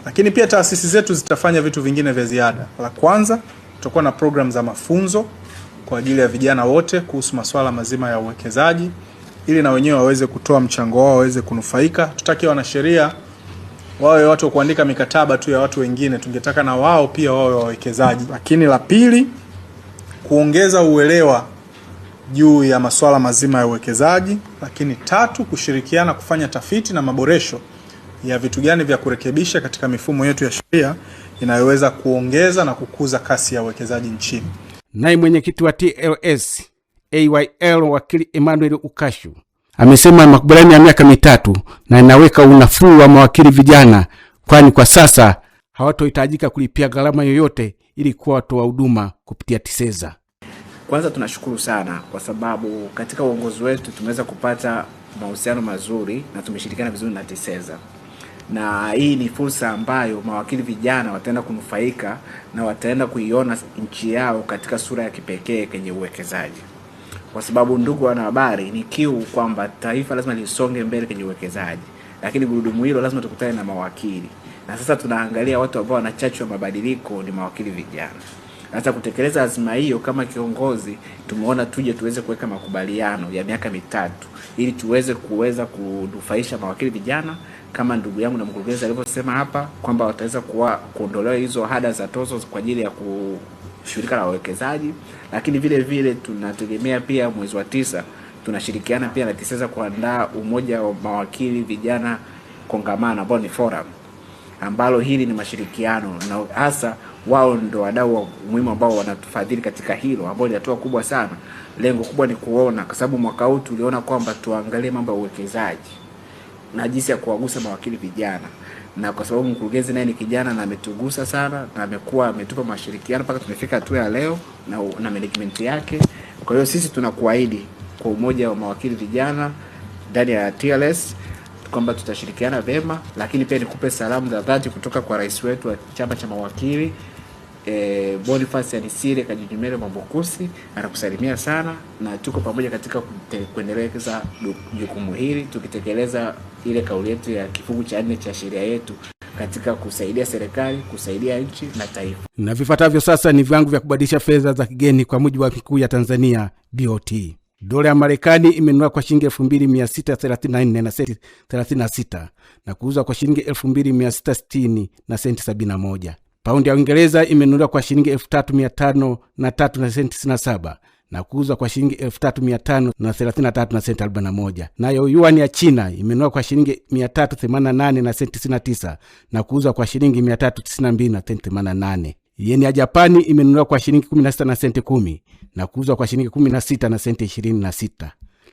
Lakini pia taasisi zetu zitafanya vitu vingine vya ziada. La kwanza, Tutakuwa na program za mafunzo kwa ajili ya vijana wote kuhusu masuala mazima ya uwekezaji, ili na wenyewe waweze kutoa mchango wao, waweze kunufaika. Tutaki wanasheria wawe watu wa kuandika mikataba tu ya watu wengine, tungetaka na wao pia wawe wawekezaji. Lakini la pili, kuongeza uelewa juu ya masuala mazima ya uwekezaji. Lakini tatu, kushirikiana kufanya tafiti na maboresho ya vitu gani vya kurekebisha katika mifumo yetu ya sheria inayoweza kuongeza na kukuza kasi ya uwekezaji nchini. Naye mwenyekiti wa TLS AYL wakili Emmanuel Ukashu amesema makubaliano ya miaka 3 na inaweka unafuu wa mawakili vijana, kwani kwa sasa hawatohitajika kulipia gharama yoyote ili kuwa watoa huduma kupitia TISEZA. Kwanza tunashukuru sana kwa sababu katika uongozi wetu tumeweza kupata mahusiano mazuri na tumeshirikiana vizuri na TISEZA. Na hii ni fursa ambayo mawakili vijana wataenda kunufaika na wataenda kuiona nchi yao katika sura ya kipekee kwenye uwekezaji. Kwa sababu ndugu wanahabari, ni kiu kwamba taifa lazima lisonge mbele kwenye uwekezaji. Lakini gurudumu hilo lazima tukutane na mawakili. Na sasa tunaangalia watu ambao wana chachu ya mabadiliko ni mawakili vijana. Sasa kutekeleza azma hiyo kama kiongozi, tumeona tuje tuweze kuweka makubaliano ya miaka 3 ili tuweze kunufaisha mawakili vijana kama ndugu yangu na mkurugenzi alivyosema hapa kwamba wataweza kuondolewa hizo ada za tozo kwa ajili ya kushirika la wawekezaji. Lakini vile vile tunategemea pia mwezi wa 9 tunashirikiana pia na TISEZA kuandaa umoja wa mawakili vijana kongamano ambao ni forum, ambalo hili ni mashirikiano na hasa wao ndio wadau muhimu ambao wanatufadhili katika hilo, ambao ni hatua kubwa sana. Lengo kubwa ni kuona, kwa sababu mwaka huu tuliona kwamba tuangalie mambo ya uwekezaji na jinsi ya kuwagusa mawakili vijana, na kwa sababu mkurugenzi naye ni kijana na ametugusa sana na ametupa mashirikiano mpaka tumefika hatua ya leo na management yake. Kwa hiyo sisi tunakuahidi kwa umoja wa mawakili vijana ndani ya TLS kwamba tutashirikiana vema. Lakini pia nikupe salamu za dhati kutoka kwa rais wetu wa chama cha mawakili Boniface Anisire Kajijumere Mambokusi, anakusalimia sana na tuko pamoja katika kuendeleza jukumu hili, tukitekeleza ile kauli yetu ya kifungu cha 4 cha sheria yetu katika kusaidia serikali, kusaidia nchi na taifa. Na vifuatavyo sasa ni viwango vya kubadilisha fedha za kigeni kwa mujibu wa Benki ya Tanzania BOT. Dola ya Marekani imenunua kwa shilingi 2634 na senti 36 na kuuzwa kwa shilingi 2660 na senti 71. Paundi ya Uingereza imenunua kwa shilingi 3503 na senti 97 na kuuzwa kwa shilingi 3533 na senti 41. Nayo yuan ya China imenunua kwa shilingi 388 na senti 99 na kuuzwa kwa shilingi 392 na senti 88. Yeni ya Japani imenunua kwa shilingi 16 na senti 10 na kuuzwa kwa shilingi 16 na senti 26.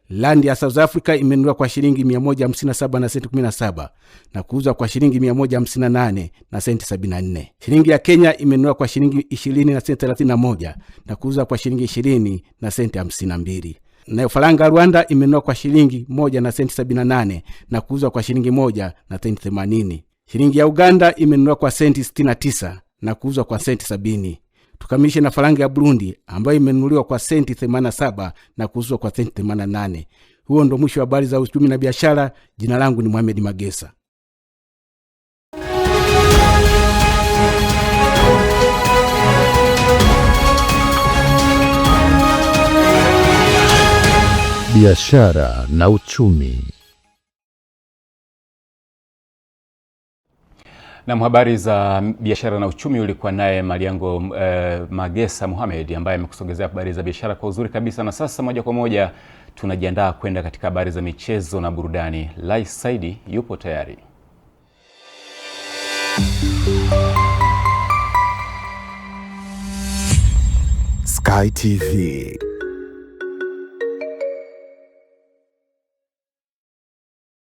Landi ya South Africa imenunua kwa shilingi 157 na senti 17 na kuuzwa kwa shilingi 158 na senti 74. Shilingi ya Kenya imenunua kwa shilingi 20 na senti 31 na kuuzwa kwa shilingi 20 na senti 52. Nayo faranga Rwanda imenunua kwa shilingi 1 na senti 78 na kuuzwa kwa shilingi 1 na senti 80. Shilingi ya Uganda imenunua kwa senti 69 na kuuzwa kwa senti 70. Tukamilishe na faranga ya Burundi ambayo imenunuliwa kwa senti 87 na kuuzwa kwa senti 88. Huo ndo mwisho wa habari za uchumi na biashara. Jina langu ni Mohamed Magesa. Biashara na uchumi. Na habari za biashara na uchumi ulikuwa naye Mariango Magesa Mohamed ambaye amekusogezea habari za biashara kwa uzuri kabisa. Na sasa moja kwa moja tunajiandaa kwenda katika habari za michezo na burudani. Lai Saidi yupo tayari. Sky TV.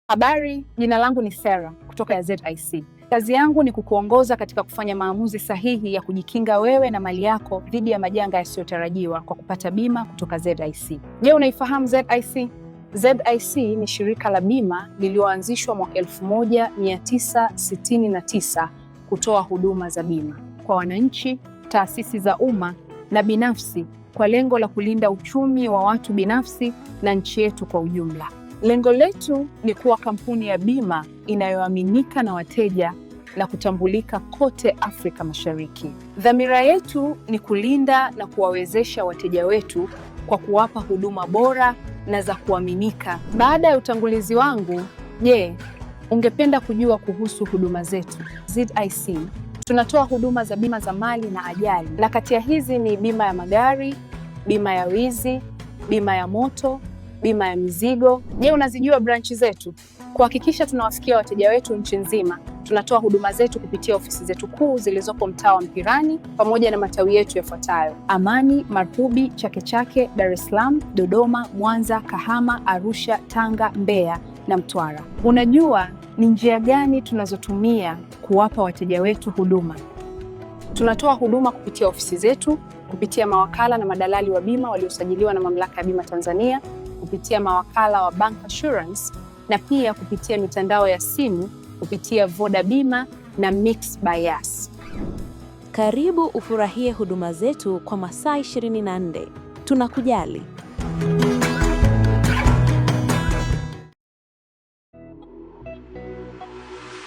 Habari, jina langu ni Sarah kutoka ya ZIC. Kazi yangu ni kukuongoza katika kufanya maamuzi sahihi ya kujikinga wewe na mali yako dhidi ya majanga yasiyotarajiwa kwa kupata bima kutoka ZIC. Je, unaifahamu ZIC? ZIC ni shirika la bima lililoanzishwa mwaka 1969 kutoa huduma za bima kwa wananchi, taasisi za umma na binafsi kwa lengo la kulinda uchumi wa watu binafsi na nchi yetu kwa ujumla. Lengo letu ni kuwa kampuni ya bima inayoaminika na wateja na kutambulika kote Afrika Mashariki. Dhamira yetu ni kulinda na kuwawezesha wateja wetu kwa kuwapa huduma bora na za kuaminika. Baada ya utangulizi wangu, je, ungependa kujua kuhusu huduma zetu? ZIC tunatoa huduma za bima za mali na ajali, na kati ya hizi ni bima ya magari, bima ya wizi, bima ya moto, bima ya mizigo. Je, unazijua branchi zetu? Kuhakikisha tunawafikia wateja wetu nchi nzima, tunatoa huduma zetu kupitia ofisi zetu kuu zilizopo mtaa wa Mpirani pamoja na matawi yetu yafuatayo: Amani, Marhubi, Chake Chake, Dar es Salaam, Dodoma, Mwanza, Kahama, Arusha, Tanga, Mbeya na Mtwara. Unajua ni njia gani tunazotumia kuwapa wateja wetu huduma? Tunatoa huduma kupitia ofisi zetu, kupitia mawakala na madalali wa bima waliosajiliwa na Mamlaka ya Bima Tanzania, kupitia mawakala wa Bank Assurance na pia kupitia mitandao ya simu kupitia Voda Bima na Mix by Yas. Karibu ufurahie huduma zetu kwa masaa 24. Tunakujali.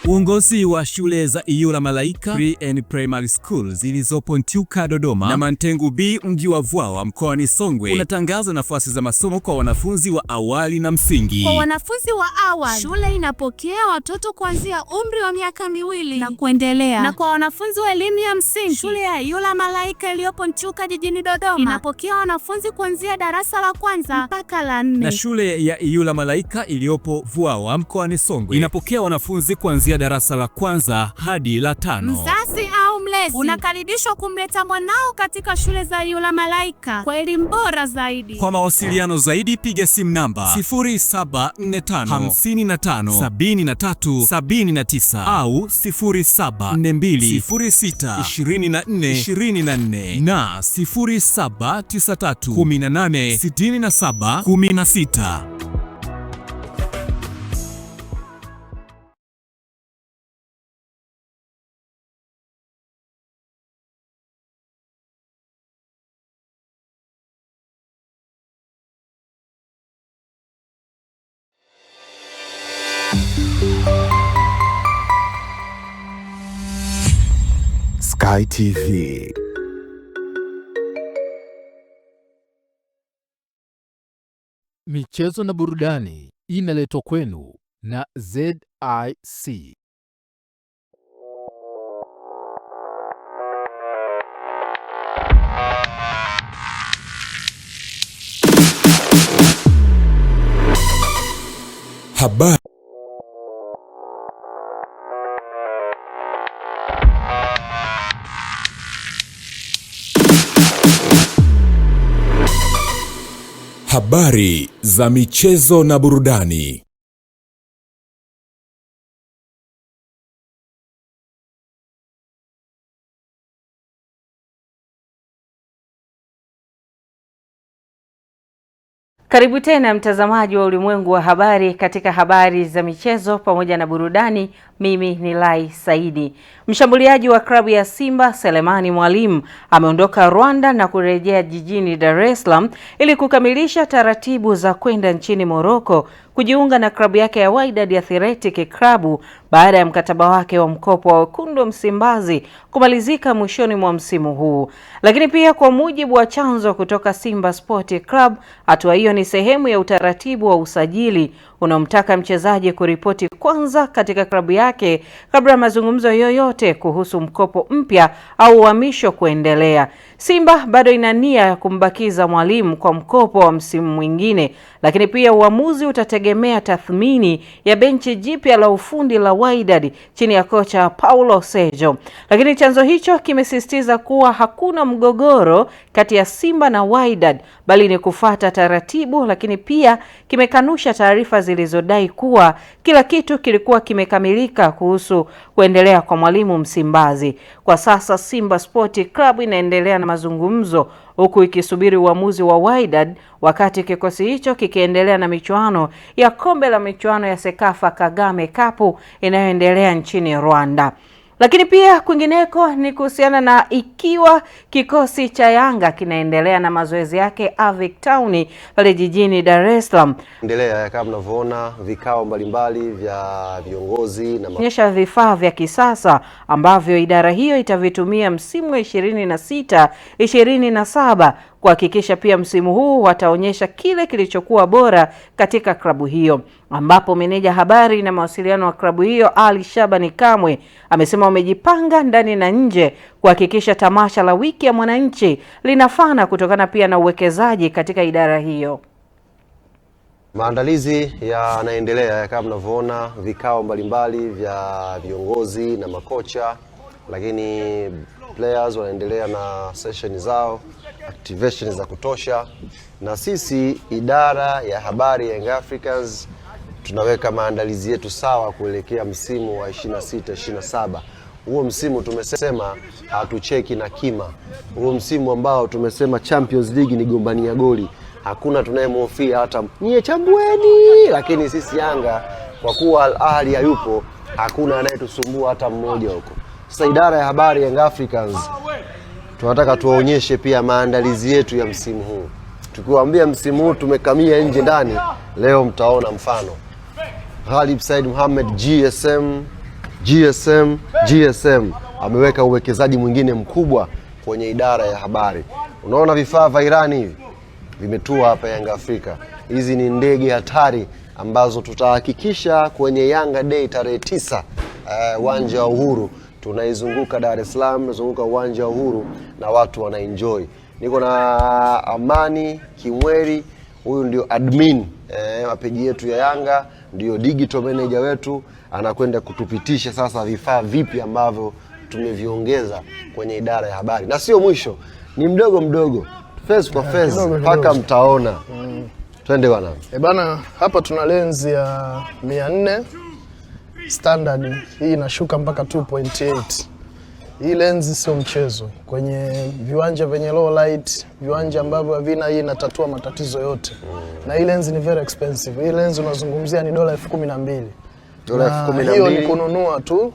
Uongozi wa shule za Iyula Malaika Pre and Primary School zilizopo Ntyuka Dodoma na Mantengu B mji wa Vwawa mkoani Songwe unatangaza nafasi za masomo kwa wanafunzi wa awali na msingi. Kwa wanafunzi wa awali, shule inapokea watoto kuanzia umri wa miaka 2 na kuendelea. Na kwa wanafunzi wa elimu ya msingi, shule ya Iyula Malaika iliyopo Ntyuka jijini Dodoma inapokea wanafunzi kuanzia darasa la 1 mpaka la 4. Na shule ya Iyula Malaika iliyopo Vwawa mkoani Songwe inapokea wanafunzi kuanzia darasa la 1 hadi la 5. Mzazi au mlezi unakaribishwa kumleta mwanao katika shule za Iyula Malaika kwa elimu bora zaidi. Kwa mawasiliano zaidi piga simu namba 0745557379 au 0742062424 na 0793186716. Sky TV. Michezo na burudani inaletwa kwenu na ZIC. Habari. Habari za michezo na burudani. Karibu tena mtazamaji wa Ulimwengu wa Habari katika habari za michezo pamoja na burudani. Mimi ni Lai Saidi. Mshambuliaji wa klabu ya Simba Selemani Mwalimu ameondoka Rwanda na kurejea jijini Dar es Salaam ili kukamilisha taratibu za kwenda nchini Morocco kujiunga na klabu yake ya Wydad Athletic Club baada ya mkataba wake wa mkopo wa wekundu wa Msimbazi kumalizika mwishoni mwa msimu huu. Lakini pia kwa mujibu wa chanzo kutoka Simba Sport Club, hatua hiyo ni sehemu ya utaratibu wa usajili unaomtaka mchezaji kuripoti kwanza katika klabu yake kabla ya mazungumzo yoyote kuhusu mkopo mpya au uhamisho kuendelea. Simba bado ina nia ya kumbakiza Mwalimu kwa mkopo wa msimu mwingine, lakini pia uamuzi utategemea tathmini ya benchi jipya la ufundi la Wydad chini ya kocha Paulo Sejo. Lakini chanzo hicho kimesisitiza kuwa hakuna mgogoro kati ya Simba na Wydad bali ni kufuata taratibu, lakini pia kimekanusha taarifa zilizodai kuwa kila kitu kilikuwa kimekamilika kuhusu kuendelea kwa Mwalimu Msimbazi. Kwa sasa Simba Sport Club inaendelea na mazungumzo huku ikisubiri uamuzi wa Wydad, wakati kikosi hicho kikiendelea na michuano ya kombe la michuano ya Sekafa Kagame Cup inayoendelea nchini Rwanda. Lakini pia kwingineko ni kuhusiana na ikiwa kikosi cha Yanga kinaendelea na mazoezi yake Avic Town pale jijini Dar es Salaam. Endelea kama mnavyoona vikao mbalimbali vya viongozi na kuonyesha vifaa vya kisasa ambavyo idara hiyo itavitumia msimu wa 26-27 kuhakikisha pia msimu huu wataonyesha kile kilichokuwa bora katika klabu hiyo, ambapo meneja habari na mawasiliano wa klabu hiyo Ali Shabani Kamwe amesema wamejipanga ndani na nje kuhakikisha tamasha la wiki ya mwananchi linafana kutokana pia na uwekezaji katika idara hiyo. Maandalizi yanaendelea kama mnavyoona vikao mbalimbali vya viongozi na makocha, lakini players wanaendelea na session zao, activation za kutosha, na sisi idara ya habari ya Young Africans tunaweka maandalizi yetu sawa kuelekea msimu wa 26-27. Huo msimu tumesema hatucheki na kima. Huo msimu ambao tumesema Champions League ni gombania goli. Hakuna tunayemhofia hata nyie chambueni, lakini sisi Yanga kwa kuwa Al Ahly hayupo hakuna anayetusumbua hata mmoja huko. Sasa idara ya habari Young Africans tunataka tuwaonyeshe pia maandalizi yetu ya msimu huu. Tukiwaambia msimu huu tumekamia nje ndani, leo mtaona mfano. Ghalib Said Mohamed GSM ameweka uwekezaji mwingine mkubwa kwenye idara ya habari. Unaona vifaa vya Irani hivi vimetua hapa Yanga Afrika. Hizi ni ndege hatari ambazo tutahakikisha kwenye Yanga Day tarehe 9 uwanja wa Uhuru. Tunaizunguka Dar es Salaam, tunazunguka uwanja wa Uhuru na watu wanaenjoy. Niko na Amani Kimweri, huyu ndio admin wa page yetu ya Yanga, ndio digital manager wetu, anakwenda kutupitisha sasa vifaa vipi ambavyo tumeviongeza kwenye idara ya habari. Na sio mwisho, ni mdogo mdogo, face kwa face mpaka mtaona. Twende bwana. Bana, hapa tuna lens ya 400 standard, hii inashuka mpaka 2.8. Hii lens sio mchezo. Kwenye viwanja vyenye low light, viwanja ambavyo havina, hii inatatua matatizo yote. Na hii lens ni very expensive. Hii lens unazungumzia ni $12,000. $12,000. Hiyo ni kununua tu.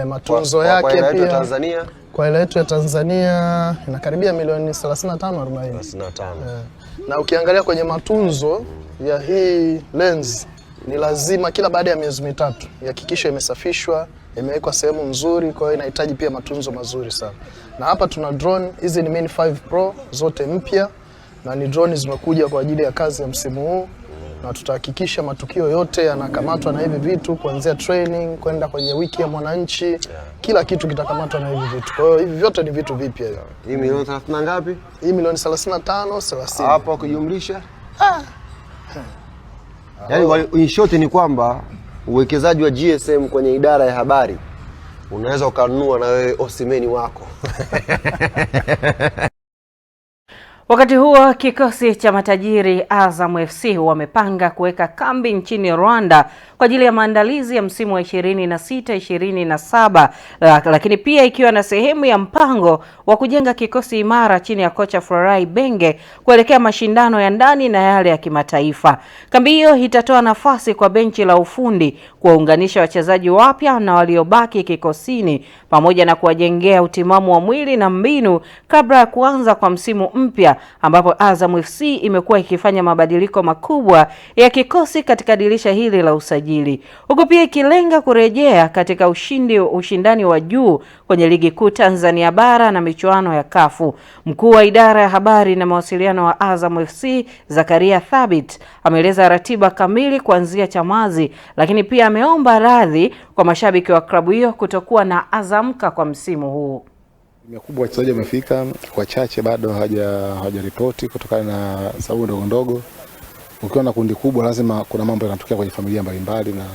Matunzo yake pia. Kwa ile Tanzania? Kwa ile yetu ya Tanzania inakaribia milioni 35-40. 35. Na ukiangalia kwenye matunzo ya hii lens, ni lazima kila baada ya miezi 3 ihakikishe imesafishwa, imewekwa sehemu nzuri, kwa hiyo inahitaji pia matunzo mazuri sana. Na hapa tuna drone, hizi ni Mini 5 Pro zote mpya, na ni drone zimekuja kwa ajili ya kazi ya msimu huu, na tutahakikisha matukio yote yanakamatwa na hivi vitu, kuanzia training kwenda kwenye wiki ya mwananchi, kila kitu kitakamatwa na hivi vitu. Kwa hiyo hivi vyote ni vitu vipya. Hii milioni 30 ngapi? Hii milioni 35-30. Hapo kujumlisha? Yaani in short ni kwamba uwekezaji wa GSM kwenye idara ya habari unaweza ukanunua na wewe Osimeni wako. Wakati huo kikosi cha matajiri Azam FC wamepanga kuweka kambi nchini Rwanda kwa ajili ya maandalizi ya msimu wa 26-27, lakini pia ikiwa na sehemu ya mpango wa kujenga kikosi imara chini ya kocha Florai Benge kuelekea mashindano ya ndani na yale ya kimataifa. Kambi hiyo itatoa nafasi kwa benchi la ufundi kuwaunganisha wachezaji wapya na waliobaki kikosini, pamoja na kuwajengea utimamu wa mwili na mbinu kabla ya kuanza kwa msimu mpya, ambapo Azam FC imekuwa ikifanya mabadiliko makubwa ya kikosi katika dirisha hili la usajili, huku pia ikilenga kurejea katika ushindani wa juu kwenye ligi kuu Tanzania bara na michuano ya kafu. Mkuu wa idara ya habari na mawasiliano wa Azam FC Zakaria Thabit ameeleza ratiba kamili kuanzia Chamazi, lakini pia ameomba radhi kwa mashabiki wa klabu hiyo kutokuwa na azamka kwa msimu huu. Mikubwa wachezaji wamefika, wachache bado hawajaripoti kutokana na sababu ndogo ndogo. Ukiwa na kundi kubwa lazima kuna mambo yanatokea kwenye familia mbalimbali, na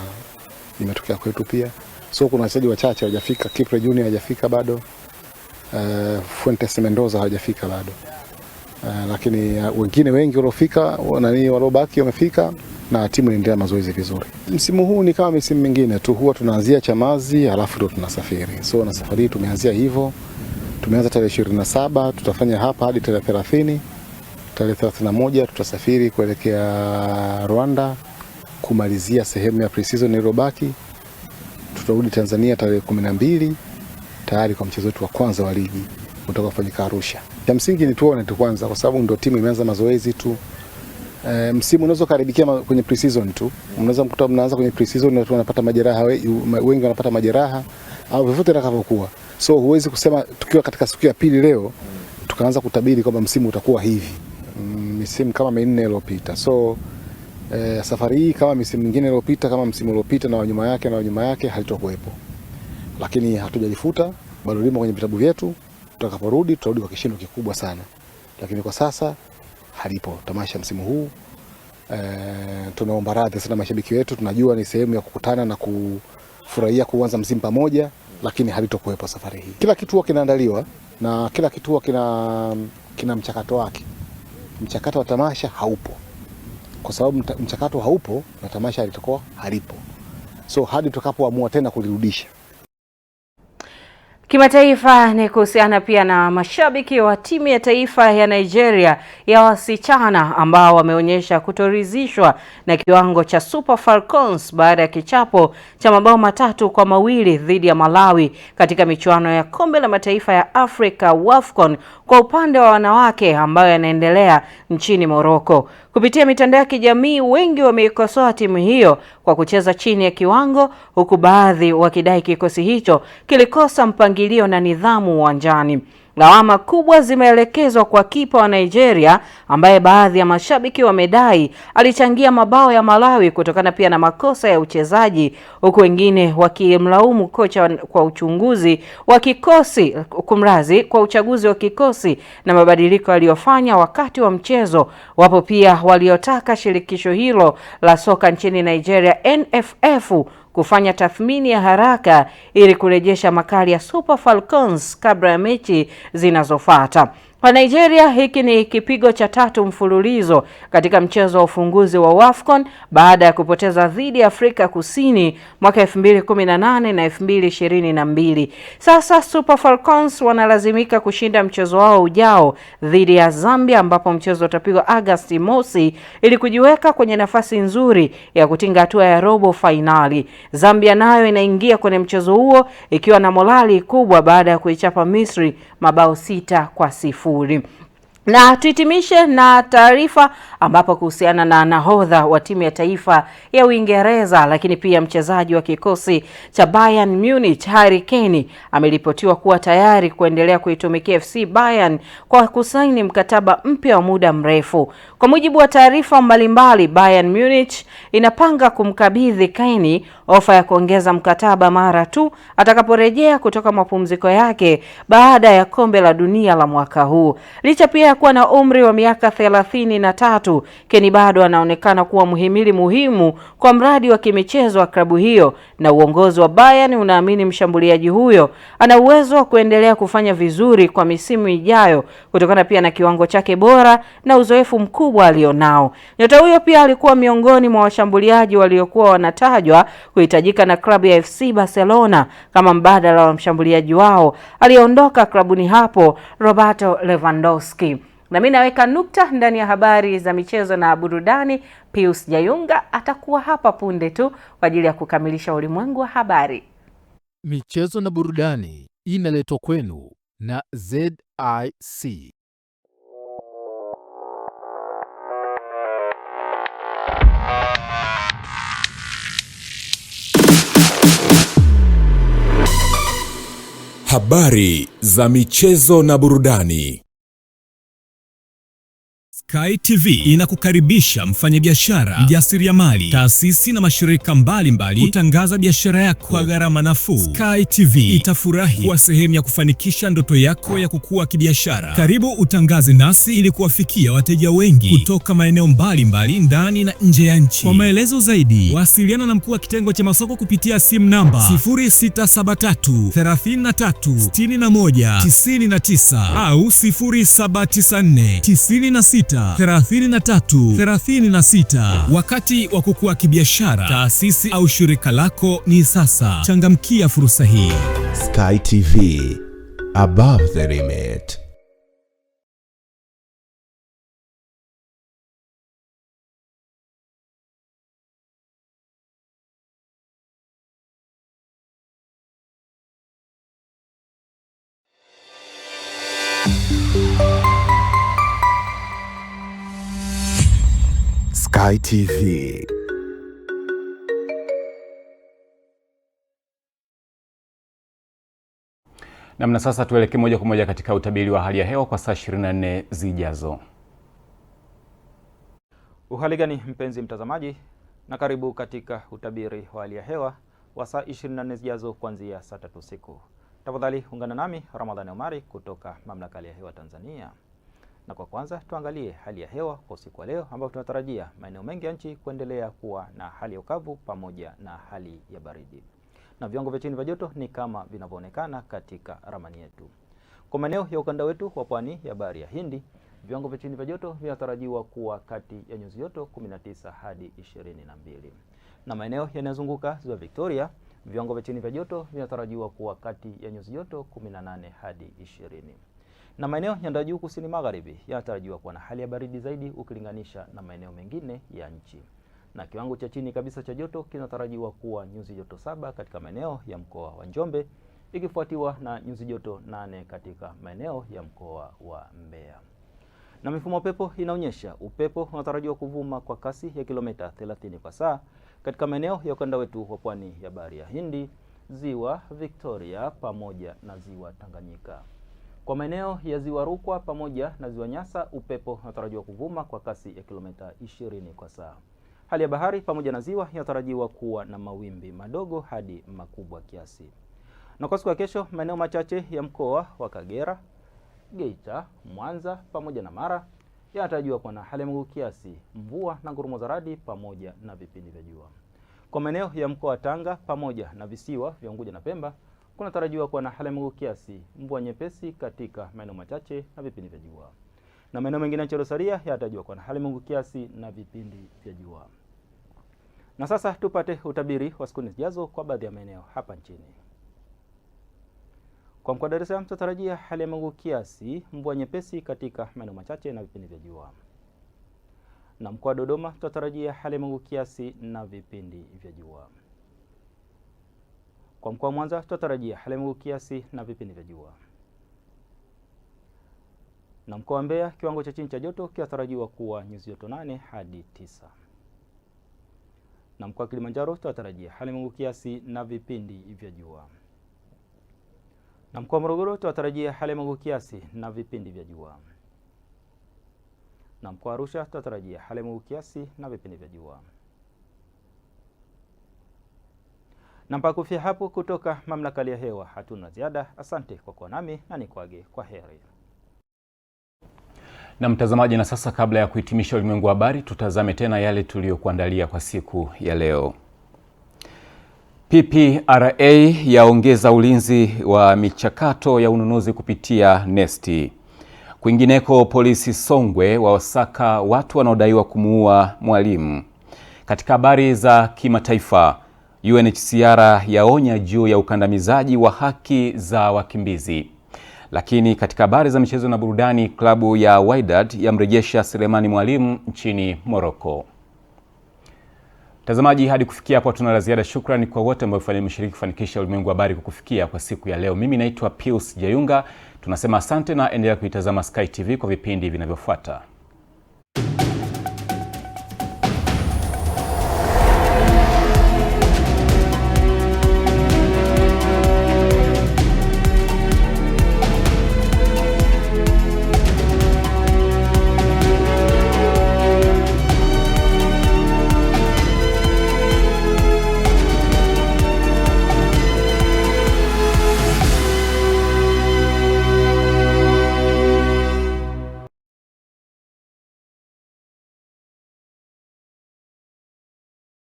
imetokea kwetu pia. So kuna wachezaji wachache hawajafika. Kipre Junior hajafika bado. Fuentes Mendoza hajafika bado. Lakini wengine wengi waliofika, waliobaki wamefika na timu inaendelea mazoezi vizuri. Msimu huu ni kama misimu mingine tu, huwa tunaanzia Chamazi alafu ndo tunasafiri. So na safari tumeanzia hivyo. Tumeanza tarehe 27, tutafanya hapa hadi tarehe 30. Tarehe 31 tutasafiri kuelekea Rwanda kumalizia sehemu ya pre-season iliyobaki. Tutarudi Tanzania tarehe 12 tayari kwa mchezo wetu wa kwanza wa ligi kutoka kufanyika Arusha. Cha msingi ni tuone tu kwanza, kwa sababu ndio timu imeanza mazoezi tu. Msimu unaweza karibikia kwenye pre-season tu. Unaweza mkuta mnaanza kwenye pre-season na watu wanapata majeraha, wengi wanapata majeraha au vyovyote itakavyokuwa. So huwezi kusema tukiwa katika siku ya pili leo tukaanza kutabiri kwamba msimu utakuwa hivi. Misimu kama 4 iliyopita. So safari hii kama misimu mingine iliyopita, kama msimu uliopita na wanyuma yake halitokuwepo. Lakini hatujajifuta, bado limo kwenye vitabu vyetu. Tutakaporudi tutarudi kwa kishindo kikubwa sana. Lakini kwa sasa halipo tamasha msimu huu. Tunaomba radhi sana mashabiki wetu, tunajua ni sehemu ya kukutana na kufurahia kuanza msimu pamoja, lakini halitokuwepo safari hii. Kila kitu huwa kinaandaliwa na kila kitu huwa kina mchakato wake. Mchakato wa tamasha haupo. Kwa sababu mchakato haupo na tamasha litakuwa halipo. So hadi tutakapoamua tena kulirudisha. Kimataifa ni kuhusiana pia na mashabiki wa timu ya taifa ya Nigeria ya wasichana ambao wameonyesha kutoridhishwa na kiwango cha Super Falcons baada ya kichapo cha mabao 3-2 dhidi ya Malawi katika michuano ya Kombe la Mataifa ya Afrika WAFCON kwa upande wa wanawake ambayo yanaendelea nchini Morocco. Kupitia mitandao ya kijamii, wengi wameikosoa timu hiyo kwa kucheza chini ya kiwango, huku baadhi wakidai kikosi hicho kilikosa mpangilio na nidhamu uwanjani. Lawama kubwa zimeelekezwa kwa kipa wa Nigeria ambaye baadhi ya mashabiki wamedai alichangia mabao ya Malawi kutokana pia na makosa ya uchezaji, huku wengine wakimlaumu kocha kwa uchaguzi wa kikosi na mabadiliko aliyofanya wakati wa mchezo. Wapo pia waliotaka shirikisho hilo la soka nchini Nigeria NFF kufanya tathmini ya haraka ili kurejesha makali ya Super Falcons kabla ya mechi zinazofuata. Kwa Nigeria, hiki ni kipigo cha 3 mfululizo katika mchezo wa ufunguzi wa WAFCON baada ya kupoteza dhidi ya Afrika Kusini mwaka 2018 na 2022. Sasa Super Falcons wanalazimika kushinda mchezo wao ujao dhidi ya Zambia, ambapo mchezo utapigwa Agosti mosi ili kujiweka kwenye nafasi nzuri ya kutinga hatua ya robo finali. Zambia nayo inaingia kwenye mchezo huo ikiwa na morali kubwa baada ya kuichapa Misri mabao 6-0. Na tuhitimishe na taarifa ambapo kuhusiana na nahodha wa timu ya taifa ya Uingereza lakini pia mchezaji wa kikosi cha Bayern Munich Harry Kane ameripotiwa kuwa tayari kuendelea kuitumikia FC Bayern kwa kusaini mkataba mpya wa muda mrefu. Kwa mujibu wa taarifa mbalimbali, Bayern Munich inapanga kumkabidhi Kane ofa ya kuongeza mkataba mara tu atakaporejea kutoka mapumziko yake baada ya kombe la dunia la mwaka huu. Licha pia kuwa na umri wa miaka 33, Kane bado anaonekana kuwa muhimili muhimu kwa mradi wa kimichezo wa klabu hiyo, na uongozi wa Bayern unaamini mshambuliaji huyo ana uwezo wa kuendelea kufanya vizuri kwa misimu ijayo kutokana pia na kiwango chake bora na uzoefu mkubwa alionao. Nyota huyo pia alikuwa miongoni mwa washambuliaji waliokuwa wanatajwa kuhitajika na klabu ya FC Barcelona kama mbadala wa mshambuliaji wao aliondoka klabuni hapo Roberto Lewandowski. Na mimi naweka nukta ndani ya habari za michezo na burudani. Pius Jayunga atakuwa hapa punde tu kwa ajili ya kukamilisha ulimwengu wa habari. Michezo na burudani inaletwa kwenu na ZIC. Habari za michezo na burudani. Sky TV inakukaribisha mfanyabiashara, mjasiriamali, taasisi na mashirika mbalimbali kutangaza biashara yako kwa gharama nafuu. Sky TV itafurahi kuwa sehemu ya kufanikisha ndoto yako ya kukua kibiashara. Karibu utangaze nasi ili kuwafikia wateja wengi kutoka maeneo mbalimbali ndani na nje ya nchi. Kwa maelezo zaidi, wasiliana na mkuu wa kitengo cha masoko kupitia simu namba 0673 33 61 99 au 0794 96 3336. Wakati wa kukua kibiashara, taasisi au shirika lako ni sasa. Changamkia fursa hii. Sky TV, above the limit. Sky TV. Na sasa tuelekee moja kwa moja katika utabiri wa hali ya hewa kwa saa 24 zijazo. Uhali gani mpenzi mtazamaji, na karibu katika utabiri wa hali ya hewa wa saa 24 zijazo kuanzia saa 3 usiku. Tafadhali ungana nami Ramadhani Omari kutoka Mamlaka ya Hali ya Hewa Tanzania. Na kwa kwanza tuangalie hali ya hewa kwa usiku wa leo, ambapo tunatarajia maeneo mengi ya nchi kuendelea kuwa na hali ya ukavu pamoja na hali ya baridi. Na viwango vya chini vya joto ni kama vinavyoonekana katika ramani yetu. Kwa maeneo ya ukanda wetu wa pwani ya Bahari ya Hindi, viwango vya chini vya joto vinatarajiwa kuwa kati ya nyuzi joto 19 hadi 22. Na maeneo yanayozunguka Ziwa Victoria, viwango vya chini vya joto vinatarajiwa kuwa kati ya nyuzi joto 18 hadi 20. Na maeneo ya juu kusini magharibi yanatarajiwa kuwa na hali ya baridi zaidi ukilinganisha na maeneo mengine ya nchi. Na kiwango cha chini kabisa cha joto kinatarajiwa kuwa nyuzi joto 7 katika maeneo ya mkoa wa Njombe, ikifuatiwa na nyuzi joto 8 katika maeneo ya mkoa wa Mbeya. Na mifumo pepo inaonyesha upepo unatarajiwa kuvuma kwa kasi ya kilomita 30 kwa saa katika maeneo ya ukanda wetu wa pwani ya Bahari ya Hindi, Ziwa Victoria pamoja na Ziwa Tanganyika. Kwa maeneo ya Ziwa Rukwa pamoja na Ziwa Nyasa, upepo unatarajiwa kuvuma kwa kasi ya kilomita 20 kwa saa. Hali ya bahari pamoja na ziwa inatarajiwa kuwa na mawimbi madogo hadi makubwa kiasi. Na kwa siku ya kesho, maeneo machache ya mkoa wa Kagera, Geita, Mwanza pamoja na Mara yanatarajiwa kuwa na hali ya mawingu kiasi, mvua na ngurumo za radi pamoja na vipindi vya jua. Kwa maeneo ya mkoa wa Tanga pamoja na visiwa vya Unguja na Pemba kunatarajiwa kuwa na hali ya mawingu kiasi, mvua nyepesi katika maeneo machache na vipindi vya jua. Na maeneo mengine yaliyosalia yanatarajiwa kuwa na hali ya mawingu kiasi na vipindi vya jua. Na sasa tupate utabiri wa siku zijazo kwa baadhi ya maeneo hapa nchini. Kwa mkoa wa Dar es Salaam tunatarajia hali ya mawingu kiasi, mvua nyepesi katika maeneo machache na vipindi vya jua. Na mkoa wa Dodoma tunatarajia hali ya mawingu kiasi na vipindi vya jua. Kwa mkoa wa Mwanza tunatarajia hali ya mawingu kiasi na vipindi vya jua. Na mkoa wa Mbeya kiwango cha chini cha joto kinatarajiwa kuwa nyuzi joto 8 hadi 9. Na mkoa wa Kilimanjaro tunatarajia hali ya mawingu kiasi na vipindi vya jua. Na mkoa wa Morogoro tunatarajia hali ya mawingu kiasi na vipindi vya jua. Na mkoa wa Arusha tunatarajia hali ya mawingu kiasi na vipindi vya jua. Na mpaka kufikia hapo kutoka Mamlaka ya Hewa hatuna ziada. Asante kwa kuwa nami na nikuage kwa heri. Na mtazamaji, na sasa kabla ya kuhitimisha ulimwengu wa habari, tutazame tena yale tuliyokuandalia kwa siku ya leo. PPRA yaongeza ulinzi wa michakato ya ununuzi kupitia NeST. Kwingineko, polisi Songwe wawasaka watu wanaodaiwa kumuua mwalimu. Katika habari za kimataifa, UNHCR yaonya juu ya ukandamizaji wa haki za wakimbizi. Lakini katika habari za michezo na burudani, klabu ya Wydad yamrejesha Selemani Mwalimu nchini Morocco. Mtazamaji, hadi kufikia hapo tuna la ziada. Shukrani kwa wote ambao wameshiriki kufanikisha ulimwengu wa habari kukufikia kwa siku ya leo. Mimi naitwa Pius Jayunga. Tunasema asante na endelea kuitazama Sky TV kwa vipindi vinavyofuata.